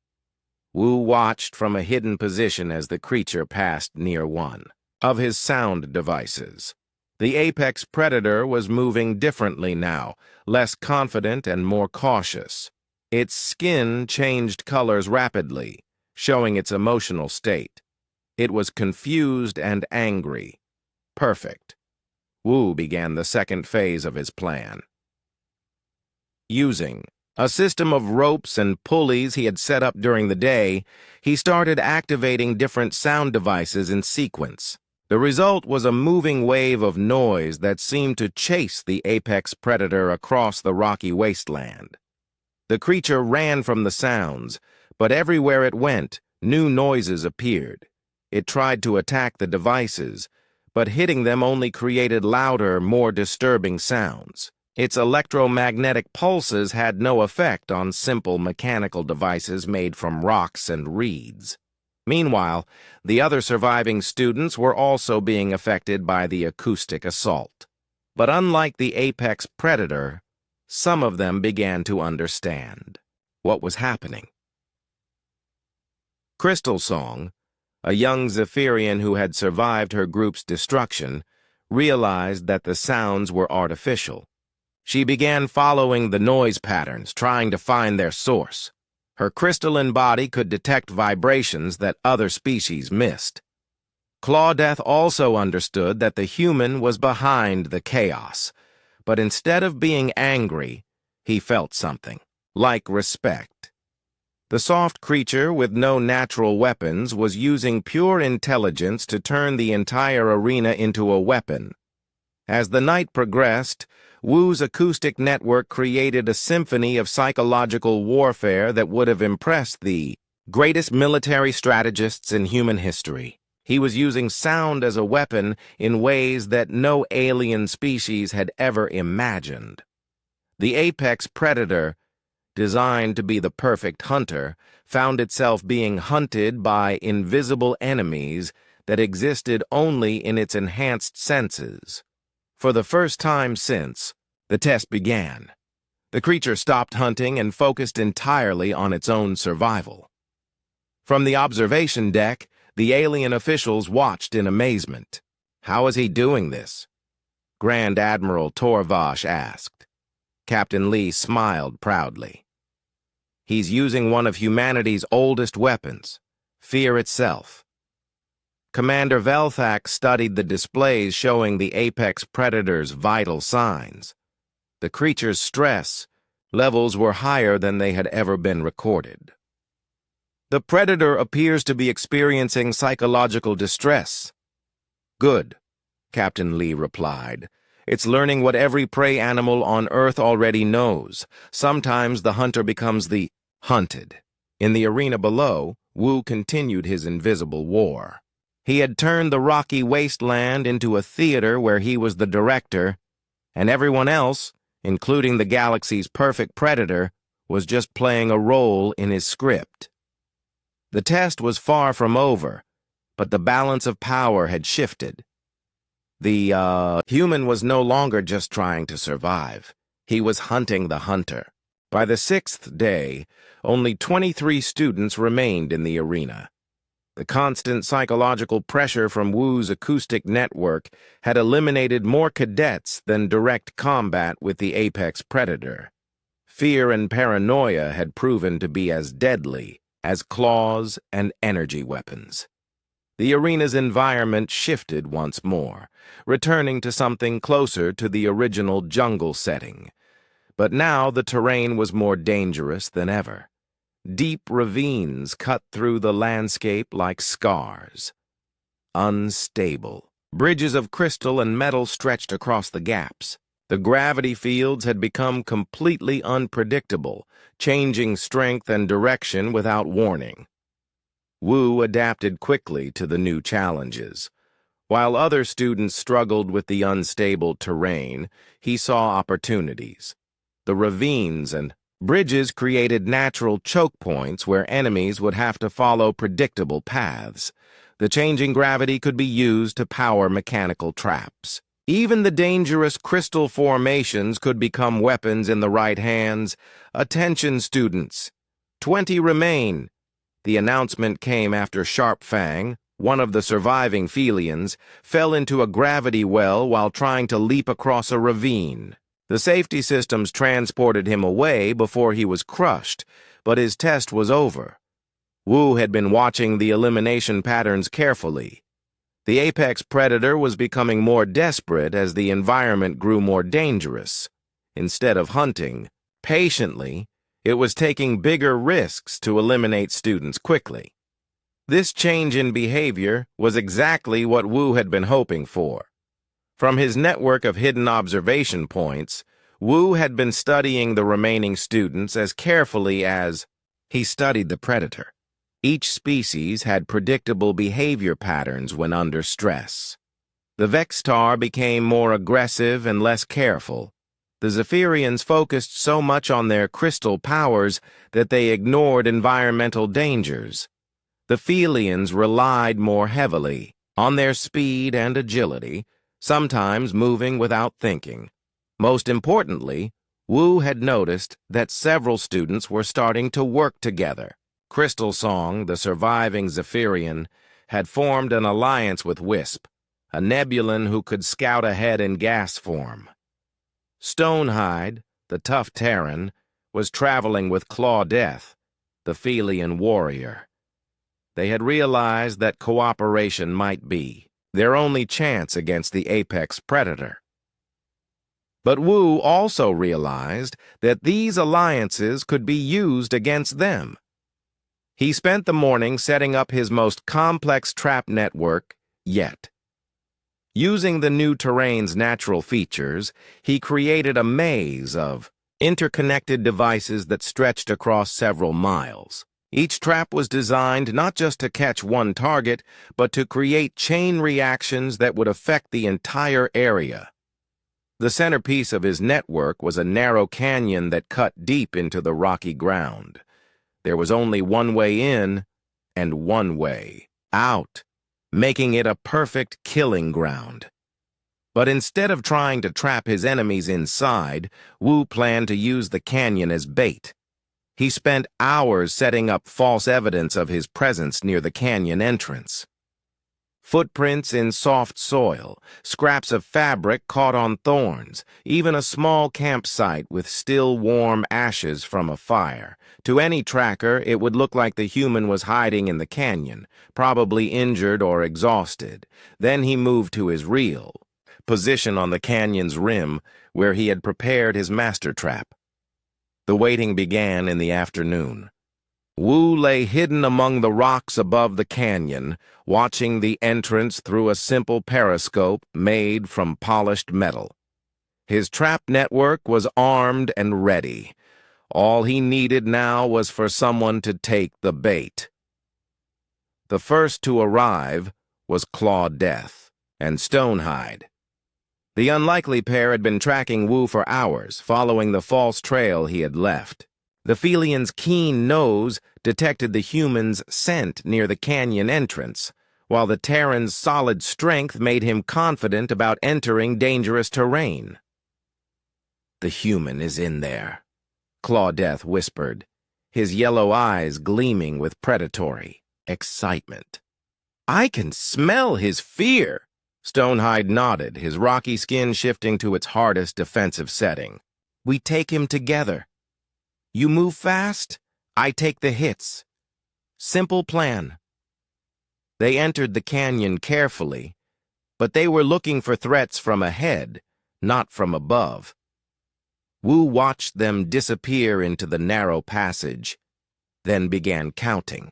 A: Wu watched from a hidden position as the creature passed near one of his sound devices. The apex predator was moving differently now, less confident and more cautious. Its skin changed colors rapidly, showing its emotional state. It was confused and angry. Perfect. Wu began the second phase of his plan. Using a system of ropes and pulleys he had set up during the day, he started activating different sound devices in sequence. The result was a moving wave of noise that seemed to chase the apex predator across the rocky wasteland. The creature ran from the sounds, but everywhere it went, new noises appeared. It tried to attack the devices, but hitting them only created louder, more disturbing sounds. Its electromagnetic pulses had no effect on simple mechanical devices made from rocks and reeds. Meanwhile, the other surviving students were also being affected by the acoustic assault. But unlike the apex predator, some of them began to understand what was happening. Crystal Song, a young Zephyrian who had survived her group's destruction, realized that the sounds were artificial. She began following the noise patterns, trying to find their source. Her crystalline body could detect vibrations that other species missed. Clawdeath also understood that the human was behind the chaos, but instead of being angry, he felt something, like respect. The soft creature with no natural weapons was using pure intelligence to turn the entire arena into a weapon. As the night progressed, Wu's acoustic network created a symphony of psychological warfare that would have impressed the greatest military strategists in human history. He was using sound as a weapon in ways that no alien species had ever imagined. The apex predator, designed to be the perfect hunter, found itself being hunted by invisible enemies that existed only in its enhanced senses. For the first time since the test began, the creature stopped hunting and focused entirely on its own survival. From the observation deck, the alien officials watched in amazement. "How is he doing this?" Grand Admiral Torvash asked. Captain Lee smiled proudly. "He's using one of humanity's oldest weapons, fear itself." Commander Velthak studied the displays showing the apex predator's vital signs. The creature's stress levels were higher than they had ever been recorded. "The predator appears to be experiencing psychological distress." "Good," Captain Lee replied. "It's learning what every prey animal on Earth already knows. Sometimes the hunter becomes the hunted." In the arena below, Wu continued his invisible war. He had turned the rocky wasteland into a theater where he was the director, and everyone else, including the galaxy's perfect predator, was just playing a role in his script. The test was far from over, but the balance of power had shifted. The human was no longer just trying to survive. He was hunting the hunter. By the 6th day, only 23 students remained in the arena. The constant psychological pressure from Wu's acoustic network had eliminated more cadets than direct combat with the apex predator. Fear and paranoia had proven to be as deadly as claws and energy weapons. The arena's environment shifted once more, returning to something closer to the original jungle setting. But now the terrain was more dangerous than ever. Deep ravines cut through the landscape like scars. Unstable. Bridges of crystal and metal stretched across the gaps. The gravity fields had become completely unpredictable, changing strength and direction without warning. Wu adapted quickly to the new challenges. While other students struggled with the unstable terrain, he saw opportunities. The ravines and bridges created natural choke points where enemies would have to follow predictable paths. The changing gravity could be used to power mechanical traps. Even the dangerous crystal formations could become weapons in the right hands. "Attention, students! 20 remain." The announcement came after Sharpfang, one of the surviving Felians, fell into a gravity well while trying to leap across a ravine. The safety systems transported him away before he was crushed, but his test was over. Wu had been watching the elimination patterns carefully. The apex predator was becoming more desperate as the environment grew more dangerous. Instead of hunting patiently, it was taking bigger risks to eliminate students quickly. This change in behavior was exactly what Wu had been hoping for. From his network of hidden observation points, Wu had been studying the remaining students as carefully as he studied the predator. Each species had predictable behavior patterns when under stress. The Vextar became more aggressive and less careful. The Zephyrians focused so much on their crystal powers that they ignored environmental dangers. The Felians relied more heavily on their speed and agility, sometimes moving without thinking. Most importantly, Wu had noticed that several students were starting to work together. Crystal Song, the surviving Zephyrian, had formed an alliance with Wisp, a Nebulan who could scout ahead in gas form. Stonehide, the tough Terran, was traveling with Claw Death, the Felian warrior. They had realized that cooperation might be their only chance against the apex predator. But Wu also realized that these alliances could be used against them. He spent the morning setting up his most complex trap network yet. Using the new terrain's natural features, he created a maze of interconnected devices that stretched across several miles. Each trap was designed not just to catch one target, but to create chain reactions that would affect the entire area. The centerpiece of his network was a narrow canyon that cut deep into the rocky ground. There was only one way in and one way out, making it a perfect killing ground. But instead of trying to trap his enemies inside, Wu planned to use the canyon as bait. He spent hours setting up false evidence of his presence near the canyon entrance. Footprints in soft soil, scraps of fabric caught on thorns, even a small campsite with still warm ashes from a fire. To any tracker, it would look like the human was hiding in the canyon, probably injured or exhausted. Then he moved to his real position on the canyon's rim, where he had prepared his master trap. The waiting began in the afternoon. Wu lay hidden among the rocks above the canyon, watching the entrance through a simple periscope made from polished metal. His trap network was armed and ready. All he needed now was for someone to take the bait. The first to arrive was Claw Death and Stonehide. The unlikely pair had been tracking Wu for hours, following the false trail he had left. The Felian's keen nose detected the human's scent near the canyon entrance, while the Terran's solid strength made him confident about entering dangerous terrain. "The human is in there," Claw Death whispered, his yellow eyes gleaming with predatory excitement. "I can smell his fear." Stonehide nodded, his rocky skin shifting to its hardest defensive setting. "We take him together. You move fast, I take the hits. Simple plan." They entered the canyon carefully, but they were looking for threats from ahead, not from above. Wu watched them disappear into the narrow passage, then began counting.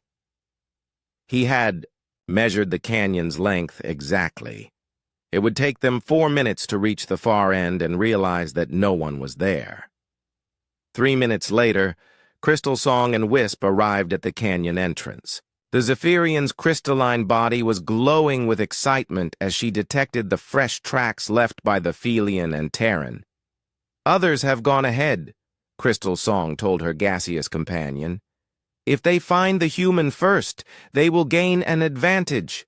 A: He had measured the canyon's length exactly. It would take them 4 minutes to reach the far end and realize that no one was there. 3 minutes later, Crystal Song and Wisp arrived at the canyon entrance. The Zephyrian's crystalline body was glowing with excitement as she detected the fresh tracks left by the Felian and Terran. "Others have gone ahead," Crystal Song told her gaseous companion. "If they find the human first, they will gain an advantage."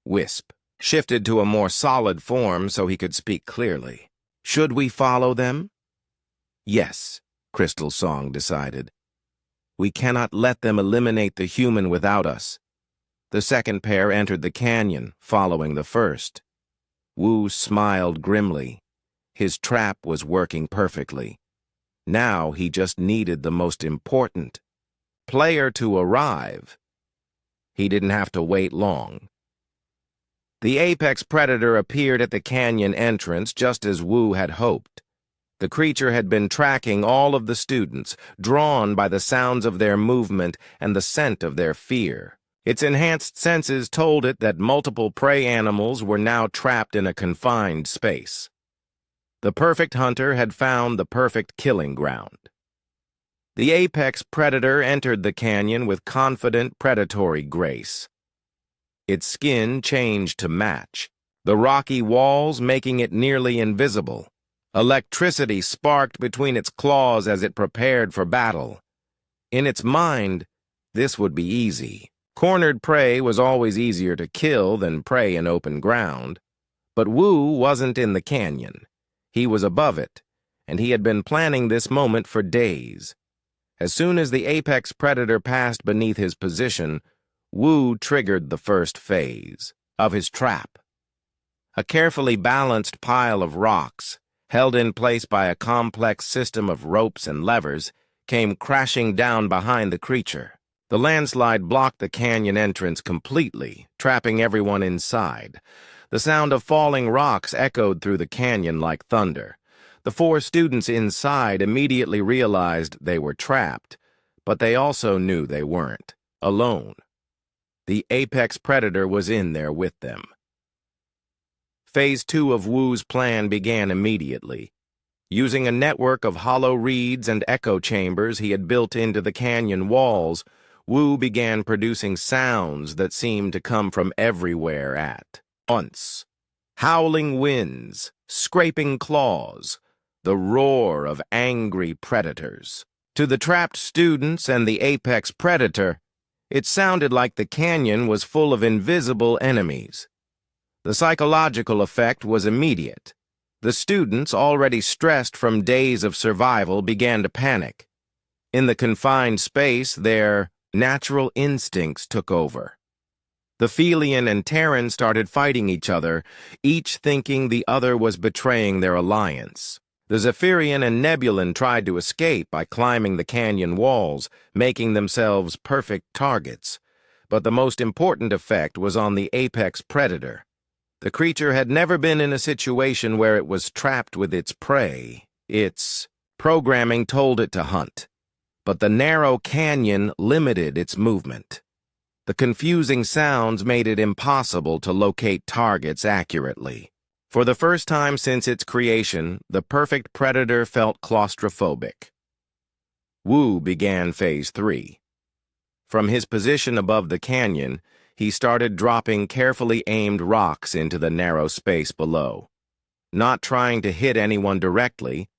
A: Wisp shifted to a more solid form so he could speak clearly. "Should we follow them?" "Yes," Crystal Song decided. "We cannot let them eliminate the human without us." The second pair entered the canyon, following the first. Wu smiled grimly. His trap was working perfectly. Now he just needed the most important player to arrive. He didn't have to wait long. The apex predator appeared at the canyon entrance just as Wu had hoped. The creature had been tracking all of the students, drawn by the sounds of their movement and the scent of their fear. Its enhanced senses told it that multiple prey animals were now trapped in a confined space. The perfect hunter had found the perfect killing ground. The apex predator entered the canyon with confident predatory grace. Its skin changed to match, the rocky walls making it nearly invisible. Electricity sparked between its claws as it prepared for battle. In its mind, this would be easy. Cornered prey was always easier to kill than prey in open ground, but Wu wasn't in the canyon. He was above it, and he had been planning this moment for days. As soon as the apex predator passed beneath his position, Wu triggered the first phase of his trap. A carefully balanced pile of rocks, held in place by a complex system of ropes and levers, came crashing down behind the creature. The landslide blocked the canyon entrance completely, trapping everyone inside. The sound of falling rocks echoed through the canyon like thunder. The 4 students inside immediately realized they were trapped, but they also knew they weren't alone. The apex predator was in there with them. Phase 2 of Wu's plan began immediately. Using a network of hollow reeds and echo chambers he had built into the canyon walls, Wu began producing sounds that seemed to come from everywhere at once. Howling winds, scraping claws, the roar of angry predators. To the trapped students and the apex predator, it sounded like the canyon was full of invisible enemies. The psychological effect was immediate. The students, already stressed from days of survival, began to panic. In the confined space, their natural instincts took over. The Felian and Terran started fighting each other, each thinking the other was betraying their alliance. The Zephyrian and Nebulan tried to escape by climbing the canyon walls, making themselves perfect targets. But the most important effect was on the apex predator. The creature had never been in a situation where it was trapped with its prey. Its programming told it to hunt, but the narrow canyon limited its movement. The confusing sounds made it impossible to locate targets accurately. For the first time since its creation, the perfect predator felt claustrophobic. Wu began Phase 3. From his position above the canyon, he started dropping carefully aimed rocks into the narrow space below, not trying to hit anyone directly,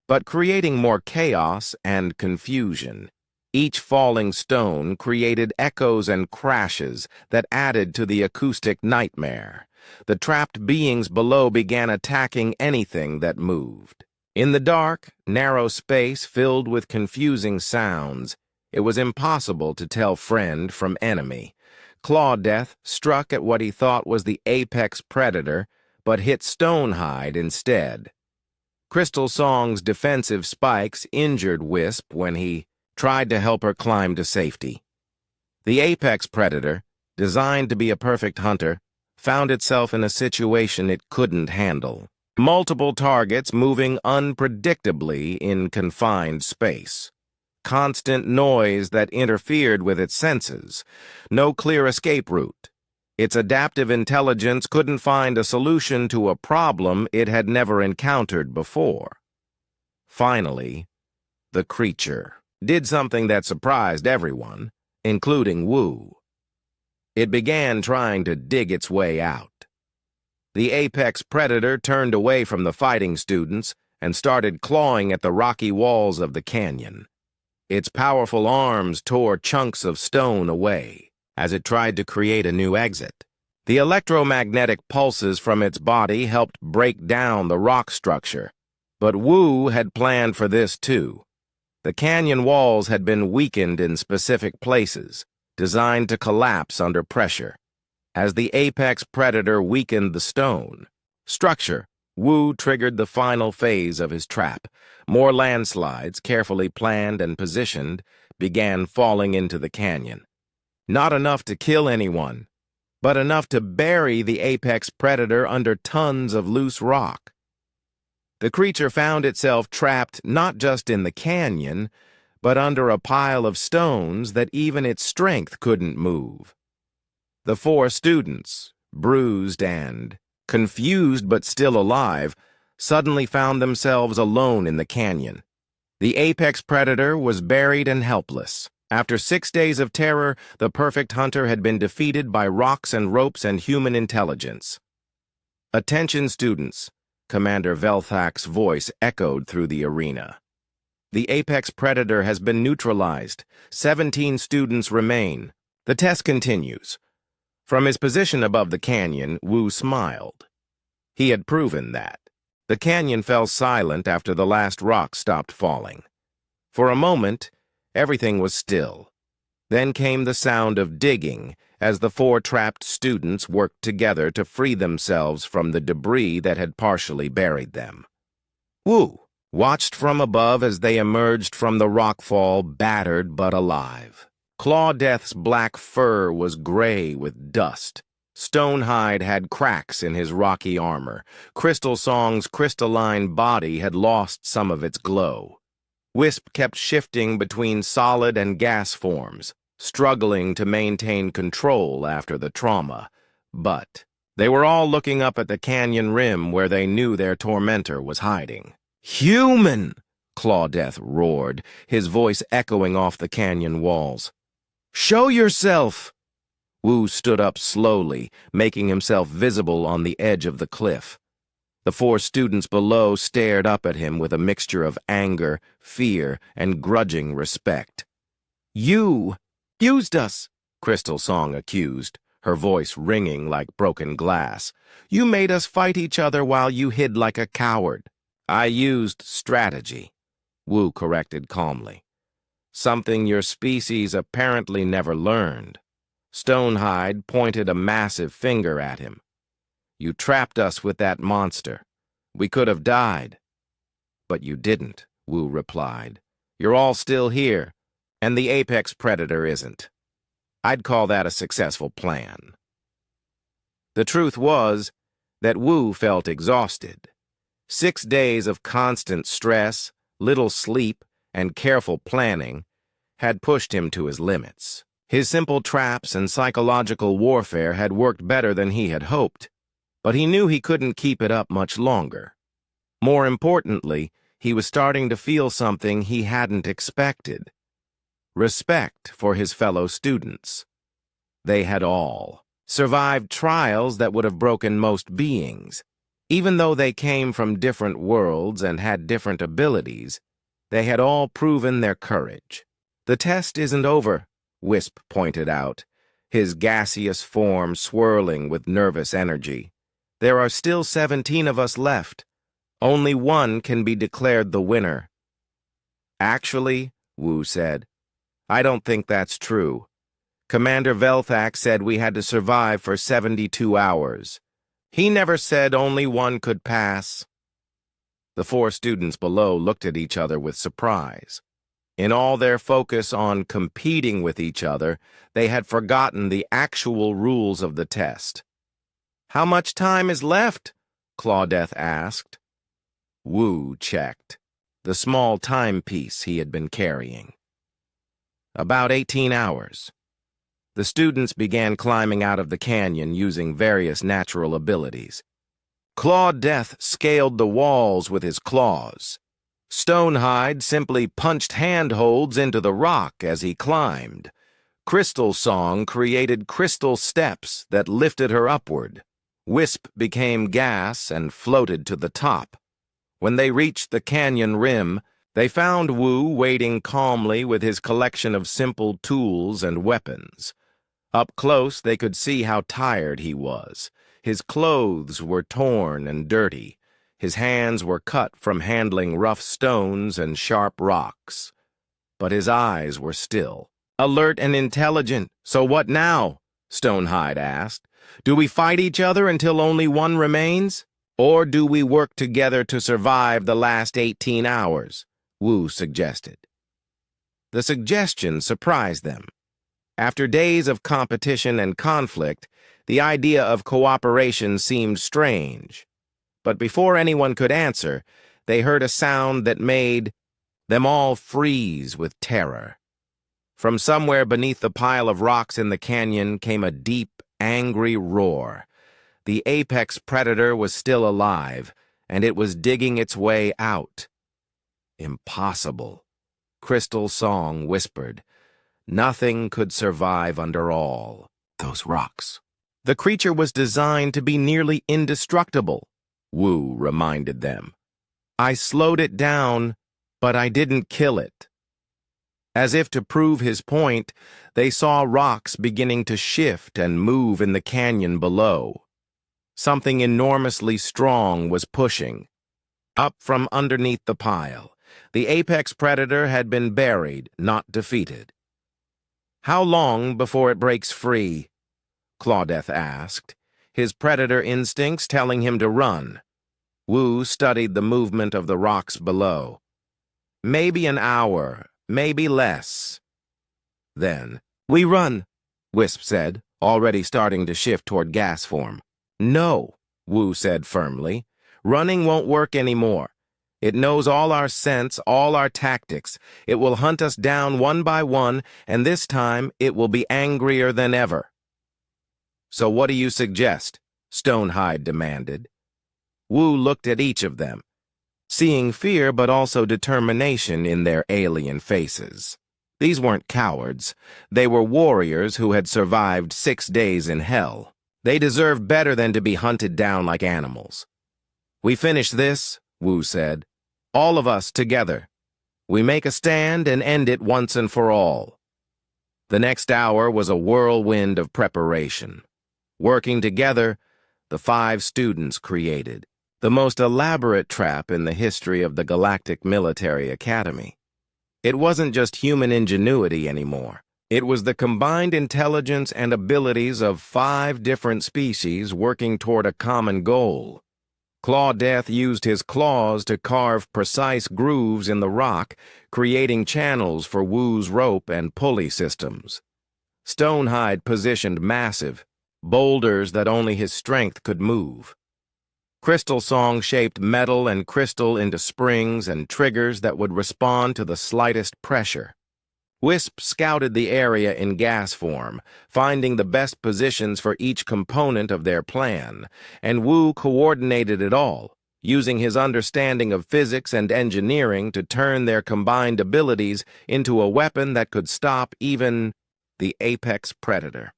A: but creating more chaos and confusion. Each falling stone created echoes and crashes that added to the acoustic nightmare. The trapped beings below began attacking anything that moved. In the dark, narrow space filled with confusing sounds, it was impossible to tell friend from enemy. Clawdeath struck at what he thought was the apex predator, but hit Stonehide instead. Crystal Song's defensive spikes injured Wisp when he tried to help her climb to safety. The apex predator, designed to be a perfect hunter, found itself in a situation it couldn't handle. Multiple targets moving unpredictably in confined space. Constant noise that interfered with its senses. No clear escape route. Its adaptive intelligence couldn't find a solution to a problem it had never encountered before. Finally, the creature did something that surprised everyone, including Wu. It began trying to dig its way out. The apex predator turned away from the fighting students and started clawing at the rocky walls of the canyon. Its powerful arms tore chunks of stone away as it tried to create a new exit. The electromagnetic pulses from its body helped break down the rock structure, but Wu had planned for this too. The canyon walls had been weakened in specific places, designed to collapse under pressure. As the apex predator weakened the stone structure, Wu triggered the final phase of his trap. More landslides, carefully planned and positioned, began falling into the canyon. Not enough to kill anyone, but enough to bury the apex predator under tons of loose rock. The creature found itself trapped not just in the canyon, but under a pile of stones that even its strength couldn't move. The 4 students, bruised and confused but still alive, suddenly found themselves alone in the canyon. The apex predator was buried and helpless. After 6 days of terror, the perfect hunter had been defeated by rocks and ropes and human intelligence. "Attention, students," Commander Velthak's voice echoed through the arena. "The apex predator has been neutralized. 17 students remain. The test continues. From his position above the canyon, Wu smiled. He had proven that. The canyon fell silent after the last rock stopped falling. For a moment, everything was still. Then came the sound of digging as the four trapped students worked together to free themselves from the debris that had partially buried them. Wu watched from above as they emerged from the rockfall, battered but alive. Clawdeath's black fur was gray with dust. Stonehide had cracks in his rocky armor. Crystal Song's crystalline body had lost some of its glow. Wisp kept shifting between solid and gas forms, struggling to maintain control after the trauma. But they were all looking up at the canyon rim where they knew their tormentor was hiding. "Human!" Clawdeath roared, his voice echoing off the canyon walls. "Show yourself!" Wu stood up slowly, making himself visible on the edge of the cliff. The four students below stared up at him with a mixture of anger, fear, and grudging respect. "You used us," Crystal Song accused, her voice ringing like broken glass. "You made us fight each other while you hid like a coward." "I used strategy," Wu corrected calmly. "Something your species apparently never learned." Stonehide pointed a massive finger at him. "You trapped us with that monster. We could have died." "But you didn't," Wu replied. "You're all still here, and the apex predator isn't. I'd call that a successful plan." The truth was that Wu felt exhausted. 6 days of constant stress, little sleep, and careful planning had pushed him to his limits. His simple traps and psychological warfare had worked better than he had hoped, but he knew he couldn't keep it up much longer. More importantly, he was starting to feel something he hadn't expected: respect for his fellow students. They had all survived trials that would have broken most beings. Even though they came from different worlds and had different abilities, they had all proven their courage. "The test isn't over," Wisp pointed out, his gaseous form swirling with nervous energy. "There are still 17 of us left. Only one can be declared the winner." "Actually," Wu said, "I don't think that's true. Commander Velthak said we had to survive for 72 hours. He never said only one could pass." The four students below looked at each other with surprise. In all their focus on competing with each other, they had forgotten the actual rules of the test. "How much time is left?" Clawdeath asked. Wu checked the small timepiece he had been carrying. "About 18 hours. The students began climbing out of the canyon using various natural abilities. Clawdeath scaled the walls with his claws. Stonehide simply punched handholds into the rock as he climbed. Crystal Song created crystal steps that lifted her upward. Wisp became gas and floated to the top. When they reached the canyon rim, they found Wu waiting calmly with his collection of simple tools and weapons. Up close, they could see how tired he was. His clothes were torn and dirty. His hands were cut from handling rough stones and sharp rocks. But his eyes were still. "Alert and intelligent. So what now?" Stonehide asked. "Do we fight each other until only one remains? Or do we work together to survive the last 18 hours? Wu suggested. The suggestion surprised them. After days of competition and conflict, the idea of cooperation seemed strange. But before anyone could answer, they heard a sound that made them all freeze with terror. From somewhere beneath the pile of rocks in the canyon came a deep, angry roar. The apex predator was still alive, and it was digging its way out. "Impossible," Crystal Song whispered. "Nothing could survive under all those rocks." "The creature was designed to be nearly indestructible," Wu reminded them. "I slowed it down, but I didn't kill it." As if to prove his point, they saw rocks beginning to shift and move in the canyon below. Something enormously strong was pushing. Up from underneath the pile, the apex predator had been buried, not defeated. "How long before it breaks free?" Claudette asked, his predator instincts telling him to run. Wu studied the movement of the rocks below. "Maybe an hour, maybe less." Then, "We run," Wisp said, already starting to shift toward gas form. "No," Wu said firmly. "Running won't work anymore. It knows all our scents, all our tactics. It will hunt us down one by one, and this time it will be angrier than ever." "So what do you suggest?" Stonehide demanded. Wu looked at each of them, seeing fear but also determination in their alien faces. These weren't cowards. They were warriors who had survived 6 days in hell. They deserved better than to be hunted down like animals. "We finish this," Wu said. "All of us together. We make a stand and end it once and for all." The next hour was a whirlwind of preparation. Working together, the 5 students created the most elaborate trap in the history of the Galactic Military Academy. It wasn't just human ingenuity anymore. It was the combined intelligence and abilities of 5 different species working toward a common goal. Clawdeath used his claws to carve precise grooves in the rock, creating channels for Wu's rope and pulley systems. Stonehide positioned massive boulders that only his strength could move. Crystal Song shaped metal and crystal into springs and triggers that would respond to the slightest pressure. Wisp scouted the area in gas form, finding the best positions for each component of their plan, and Wu coordinated it all, using his understanding of physics and engineering to turn their combined abilities into a weapon that could stop even the apex predator.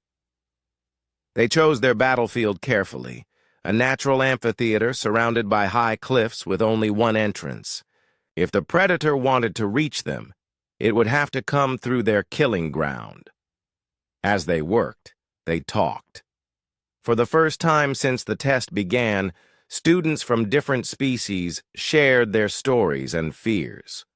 A: They chose their battlefield carefully, a natural amphitheater surrounded by high cliffs with only one entrance. If the predator wanted to reach them, it would have to come through their killing ground. As they worked, they talked. For the first time since the test began, students from different species shared their stories and fears.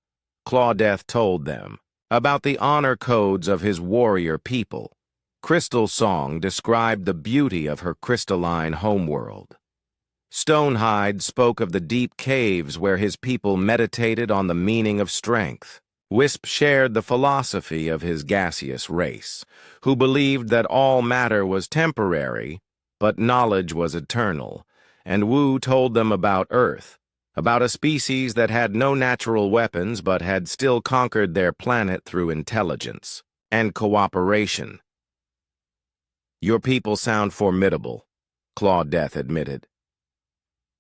A: Clawdeath told them about the honor codes of his warrior people. Crystal Song described the beauty of her crystalline homeworld. Stonehide spoke of the deep caves where his people meditated on the meaning of strength. Wisp shared the philosophy of his gaseous race, who believed that all matter was temporary, but knowledge was eternal, and Wu told them about Earth, about a species that had no natural weapons but had still conquered their planet through intelligence and cooperation. "Your people sound formidable," Clawdeath admitted.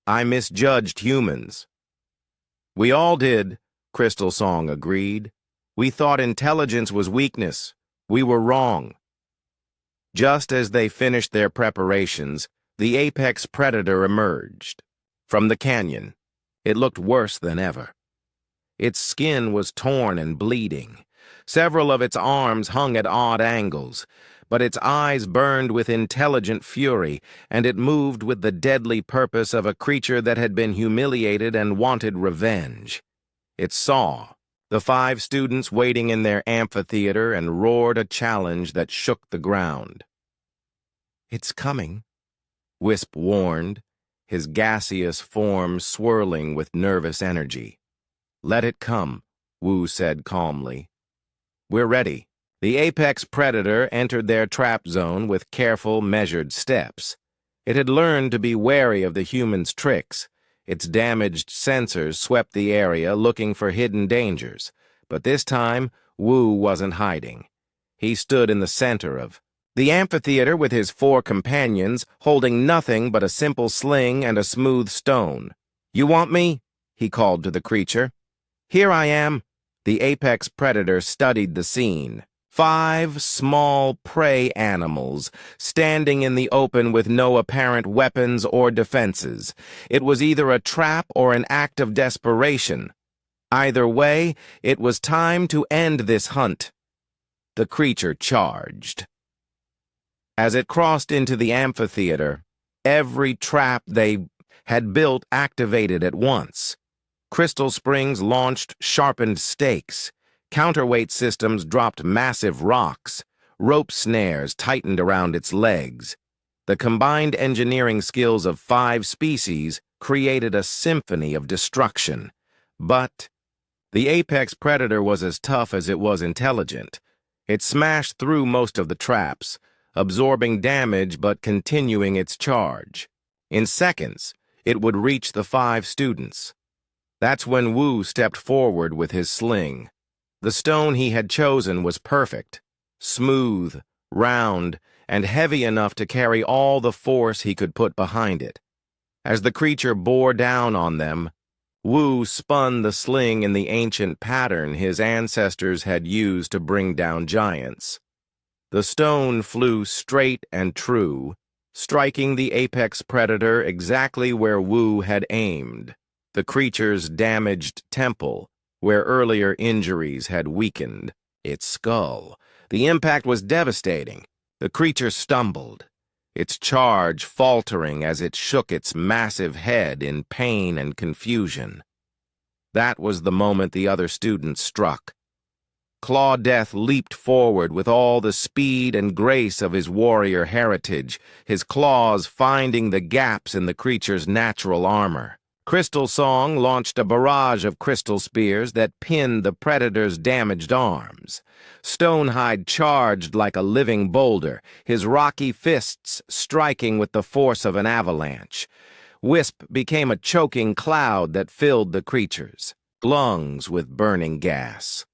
A: "I misjudged humans." "We all did," Crystal Song agreed. "We thought intelligence was weakness. We were wrong." Just as they finished their preparations, the apex predator emerged. From the canyon, it looked worse than ever. Its skin was torn and bleeding. Several of its arms hung at odd angles, but its eyes burned with intelligent fury, and it moved with the deadly purpose of a creature that had been humiliated and wanted revenge. It saw the 5 students waiting in their amphitheater and roared a challenge that shook the ground. "It's coming," Wisp warned, his gaseous form swirling with nervous energy. "Let it come," Wu said calmly. "We're ready." The apex predator entered their trap zone with careful, measured steps. It had learned to be wary of the human's tricks. Its damaged sensors swept the area looking for hidden dangers, but this time Wu wasn't hiding. He stood in the center of the amphitheater with his 4 companions, holding nothing but a simple sling and a smooth stone. "You want me?" he called to the creature. "Here I am." The apex predator studied the scene. 5 small prey animals, standing in the open with no apparent weapons or defenses. It was either a trap or an act of desperation. Either way, it was time to end this hunt. The creature charged. As it crossed into the amphitheater, every trap they had built activated at once. Crystal springs launched sharpened stakes. Counterweight systems dropped massive rocks. Rope snares tightened around its legs. The combined engineering skills of 5 species created a symphony of destruction. But the apex predator was as tough as it was intelligent. It smashed through most of the traps, absorbing damage but continuing its charge. In seconds, it would reach the 5 students. That's when Wu stepped forward with his sling. The stone he had chosen was perfect, smooth, round, and heavy enough to carry all the force he could put behind it. As the creature bore down on them, Wu spun the sling in the ancient pattern his ancestors had used to bring down giants. The stone flew straight and true, striking the apex predator exactly where Wu had aimed, the creature's damaged temple, where earlier injuries had weakened its skull. The impact was devastating. The creature stumbled, its charge faltering as it shook its massive head in pain and confusion. That was the moment the other students struck. Claw Death leaped forward with all the speed and grace of his warrior heritage, his claws finding the gaps in the creature's natural armor. Crystal Song launched a barrage of crystal spears that pinned the predator's damaged arms. Stonehide charged like a living boulder, his rocky fists striking with the force of an avalanche. Wisp became a choking cloud that filled the creature's lungs with burning gas.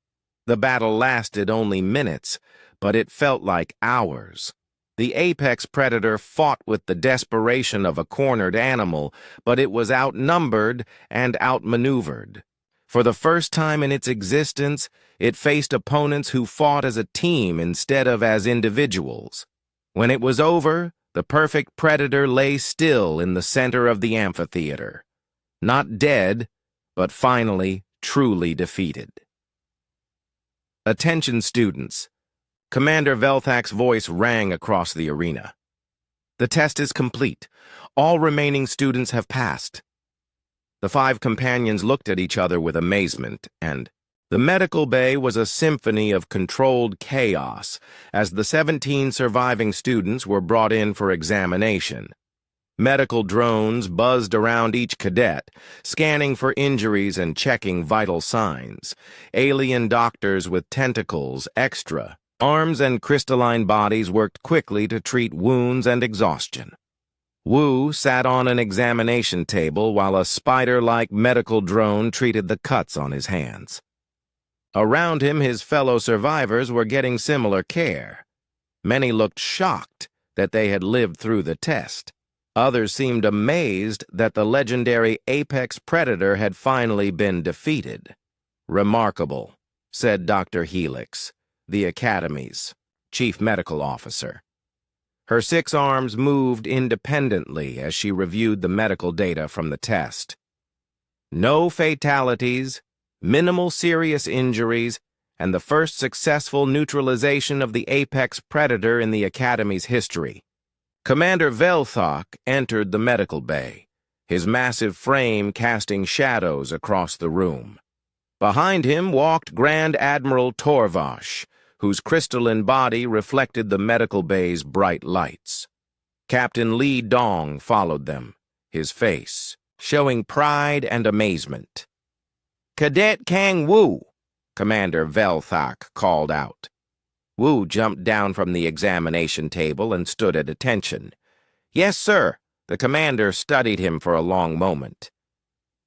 A: The battle lasted only minutes, but it felt like hours. The apex predator fought with the desperation of a cornered animal, but it was outnumbered and outmaneuvered. For the first time in its existence, it faced opponents who fought as a team instead of as individuals. When it was over, the perfect predator lay still in the center of the amphitheater. Not dead, but finally, truly defeated. Attention students. Commander Velthak's voice rang across the arena. The test is complete. All remaining students have passed. The 5 companions looked at each other with amazement, and the medical bay was a symphony of controlled chaos as the 17 surviving students were brought in for examination. Medical drones buzzed around each cadet, scanning for injuries and checking vital signs. Alien doctors with tentacles, extra arms and crystalline bodies worked quickly to treat wounds and exhaustion. Wu sat on an examination table while a spider-like medical drone treated the cuts on his hands. Around him, his fellow survivors were getting similar care. Many looked shocked that they had lived through the test. Others seemed amazed that the legendary apex predator had finally been defeated. "Remarkable," said Dr. Helix, the Academy's chief medical officer. Her 6 arms moved independently as she reviewed the medical data from the test. No fatalities, minimal serious injuries, and the first successful neutralization of the apex predator in the Academy's history. Commander Velthak entered the medical bay, his massive frame casting shadows across the room. Behind him walked Grand Admiral Torvash, whose crystalline body reflected the medical bay's bright lights. Captain Li Dong followed them, his face showing pride and amazement. "Cadet Kang Wu," Commander Velthak called out. Wu jumped down from the examination table and stood at attention. "Yes, sir." The commander studied him for a long moment.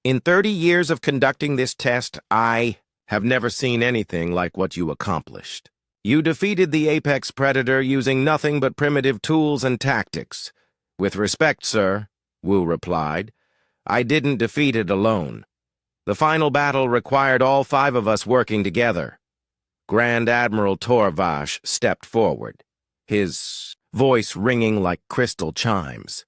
A: "In 30 years of conducting this test, I have never seen anything like what you accomplished. You defeated the apex predator using nothing but primitive tools and tactics. With respect, sir," Wu replied, "I didn't defeat it alone. The final battle required all 5 of us working together." Grand Admiral Torvash stepped forward, his voice ringing like crystal chimes.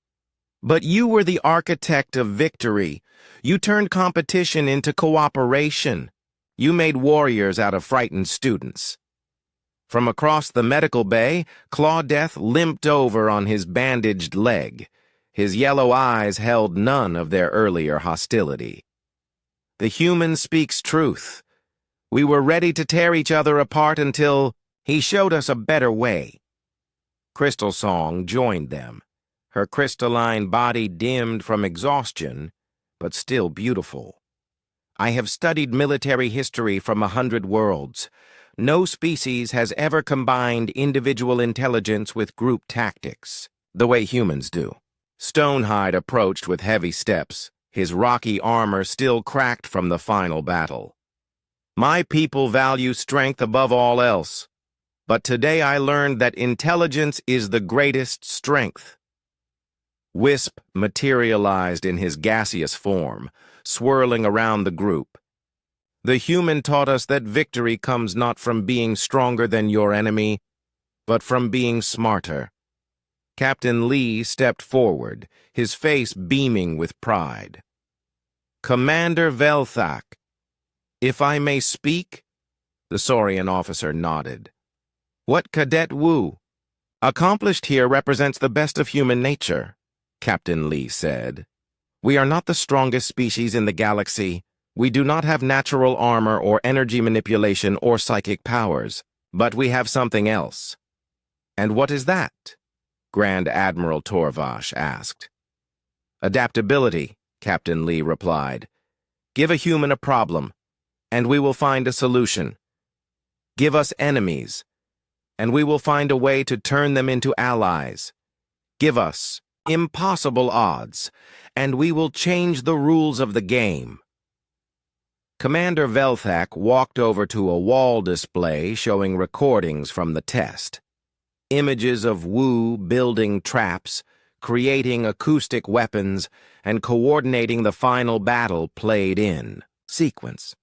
A: "But you were the architect of victory. You turned competition into cooperation," You made warriors out of frightened students. From across the medical bay, Clawdeath limped over on his bandaged leg. His yellow eyes held none of their earlier hostility. The human speaks truth. We were ready to tear each other apart until he showed us a better way. Crystal Song joined them, her crystalline body dimmed from exhaustion, but still beautiful. I have studied military history from 100 worlds. No species has ever combined individual intelligence with group tactics, the way humans do. Stonehide approached with heavy steps, his rocky armor still cracked from the final battle. My people value strength above all else, but today I learned that intelligence is the greatest strength. Wisp materialized in his gaseous form, swirling around the group. The human taught us that victory comes not from being stronger than your enemy, but from being smarter. Captain Lee stepped forward, his face beaming with pride. Commander Velthak, if I may speak? The Saurian officer nodded. What Cadet Wu? Accomplished here represents the best of human nature, Captain Lee said. We are not the strongest species in the galaxy. We do not have natural armor or energy manipulation or psychic powers, but we have something else. And what is that? Grand Admiral Torvash asked. Adaptability, Captain Lee replied. Give a human a problem, and we will find a solution. Give us enemies, and we will find a way to turn them into allies. Give us impossible odds, and we will change the rules of the game. Commander Velthak walked over to a wall display showing recordings from the test. Images of Wu building traps, creating acoustic weapons, and coordinating the final battle played in sequence.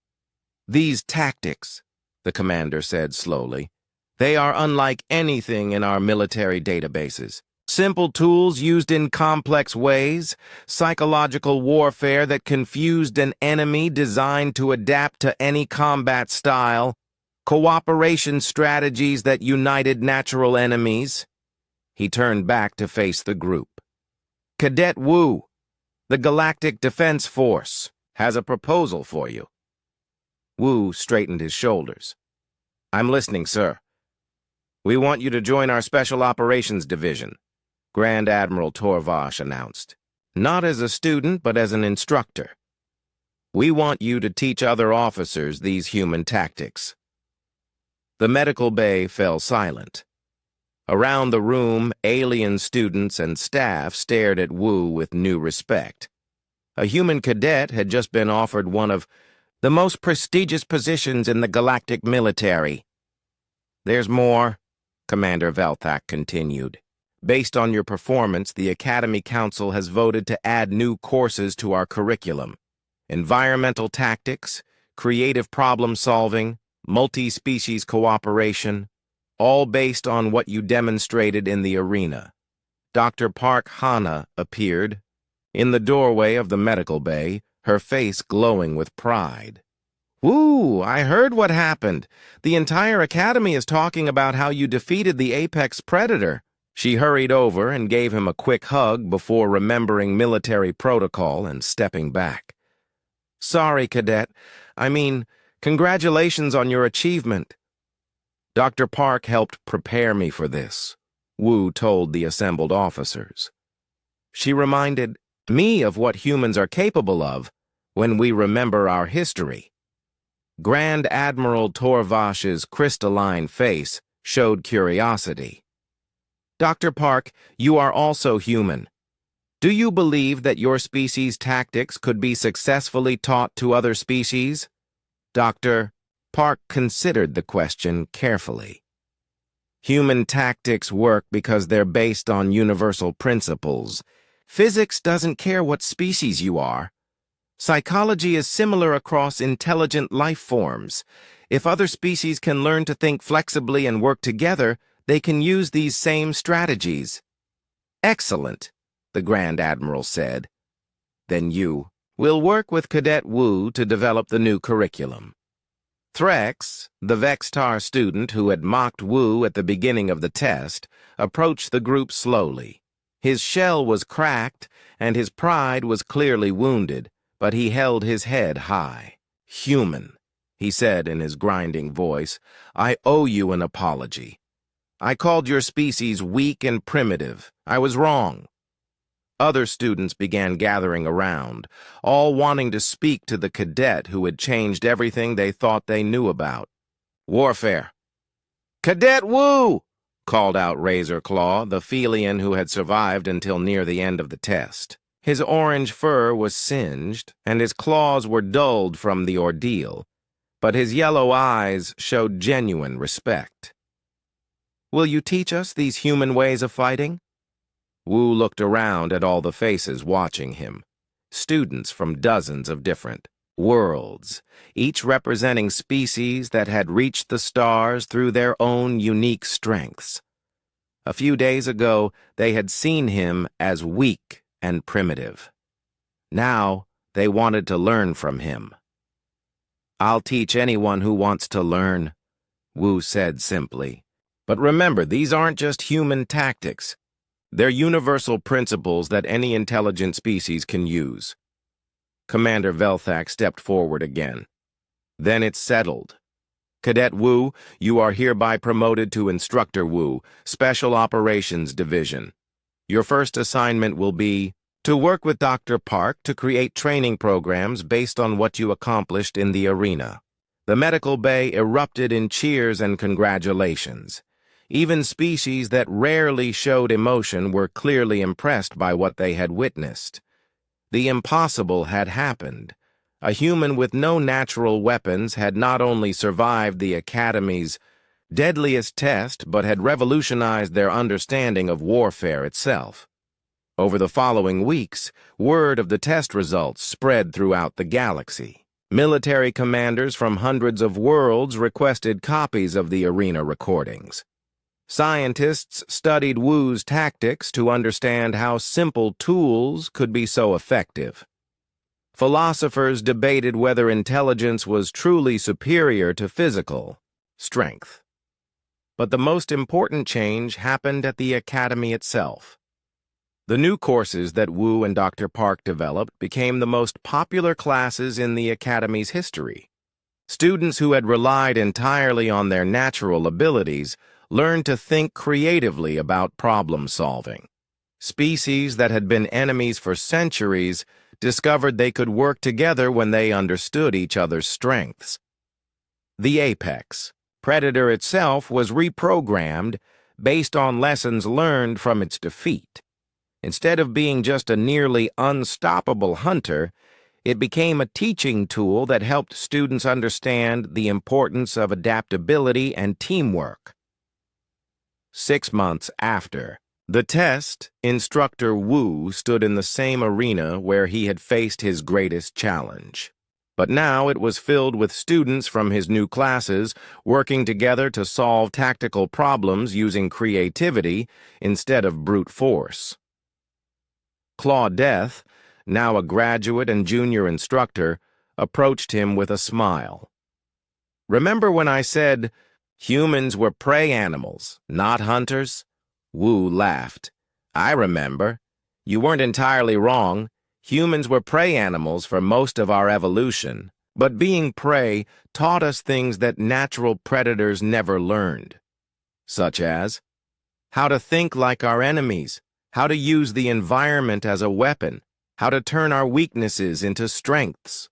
A: These tactics, the commander said slowly, they are unlike anything in our military databases. Simple tools used in complex ways, psychological warfare that confused an enemy designed to adapt to any combat style, cooperation strategies that united natural enemies. He turned back to face the group. Cadet Wu, the Galactic Defense Force, has a proposal for you. Wu straightened his shoulders. I'm listening, sir. We want you to join our Special Operations Division, Grand Admiral Torvash announced. Not as a student, but as an instructor. We want you to teach other officers these human tactics. The medical bay fell silent. Around the room, alien students and staff stared at Wu with new respect. A human cadet had just been offered one of the most prestigious positions in the galactic military. There's more, Commander Velthak continued. Based on your performance, the Academy Council has voted to add new courses to our curriculum. Environmental tactics, creative problem-solving, multi-species cooperation, all based on what you demonstrated in the arena. Dr. Park Hana appeared in the doorway of the medical bay, her face glowing with pride. Woo, I heard what happened. The entire Academy is talking about how you defeated the apex predator. She hurried over and gave him a quick hug before remembering military protocol and stepping back. Sorry, Cadet. Congratulations on your achievement. Dr. Park helped prepare me for this, Wu told the assembled officers. She reminded me of what humans are capable of when we remember our history. Grand Admiral Torvash's crystalline face showed curiosity. Dr. Park, you are also human. Do you believe that your species' tactics could be successfully taught to other species? Dr. Park considered the question carefully. Human tactics work because they're based on universal principles. Physics doesn't care what species you are. Psychology is similar across intelligent life forms. If other species can learn to think flexibly and work together, they can use these same strategies. Excellent, the Grand Admiral said. Then you will work with Cadet Wu to develop the new curriculum. Threx, the Vextar student who had mocked Wu at the beginning of the test, approached the group slowly. His shell was cracked, and his pride was clearly wounded, but he held his head high. "Human," he said in his grinding voice, "I owe you an apology. I called your species weak and primitive. I was wrong." Other students began gathering around, all wanting to speak to the cadet who had changed everything they thought they knew about warfare. "Cadet Wu!" called out Razor Claw, the Felian who had survived until near the end of the test. His orange fur was singed, and his claws were dulled from the ordeal, but his yellow eyes showed genuine respect. "Will you teach us these human ways of fighting?" Wu looked around at all the faces watching him, students from dozens of different worlds, each representing species that had reached the stars through their own unique strengths. A few days ago, they had seen him as weak and primitive. Now, they wanted to learn from him. "I'll teach anyone who wants to learn," Wu said simply. "But remember, these aren't just human tactics. They're universal principles that any intelligent species can use." Commander Velthak stepped forward again. "Then it's settled. Cadet Wu, you are hereby promoted to Instructor Wu, Special Operations Division. Your first assignment will be to work with Dr. Park to create training programs based on what you accomplished in the arena." The medical bay erupted in cheers and congratulations. Even species that rarely showed emotion were clearly impressed by what they had witnessed. The impossible had happened. A human with no natural weapons had not only survived the Academy's deadliest test, but had revolutionized their understanding of warfare itself. Over the following weeks, word of the test results spread throughout the galaxy. Military commanders from hundreds of worlds requested copies of the arena recordings. Scientists studied Wu's tactics to understand how simple tools could be so effective. Philosophers debated whether intelligence was truly superior to physical strength. But the most important change happened at the Academy itself. The new courses that Wu and Dr. Park developed became the most popular classes in the Academy's history. Students who had relied entirely on their natural abilities learned to think creatively about problem solving. Species that had been enemies for centuries discovered they could work together when they understood each other's strengths. The apex, Predator itself, was reprogrammed based on lessons learned from its defeat. Instead of being just a nearly unstoppable hunter, it became a teaching tool that helped students understand the importance of adaptability and teamwork. 6 months after the test, Instructor Wu stood in the same arena where he had faced his greatest challenge. But now it was filled with students from his new classes working together to solve tactical problems using creativity instead of brute force. Claw Death, now a graduate and junior instructor, approached him with a smile. "Remember when I said humans were prey animals, not hunters?" Wu laughed. "I remember. You weren't entirely wrong. Humans were prey animals for most of our evolution, but being prey taught us things that natural predators never learned. Such as how to think like our enemies, how to use the environment as a weapon, how to turn our weaknesses into strengths."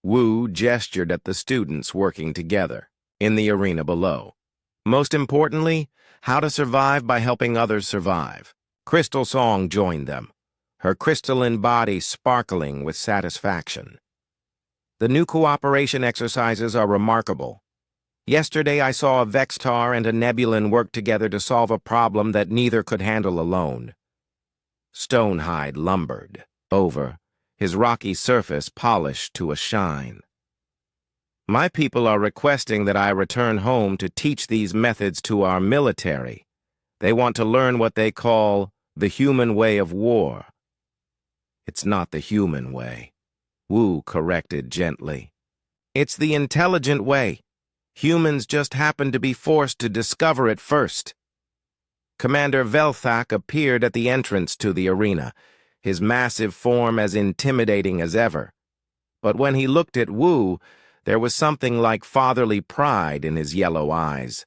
A: Wu gestured at the students working together in the arena below. Most importantly, how to survive by helping others survive. Crystal Song joined them, her crystalline body sparkling with satisfaction. "The new cooperation exercises are remarkable. Yesterday I saw a Vextar and a Nebulan work together to solve a problem that neither could handle alone." Stonehide lumbered over, his rocky surface polished to a shine. "My people are requesting that I return home to teach these methods to our military. They want to learn what they call the human way of war." "It's not the human way," Wu corrected gently. "It's the intelligent way. Humans just happened to be forced to discover it first. Commander Velthak appeared at the entrance to the arena, his massive form as intimidating as ever. But when he looked at Wu, there was something like fatherly pride in his yellow eyes.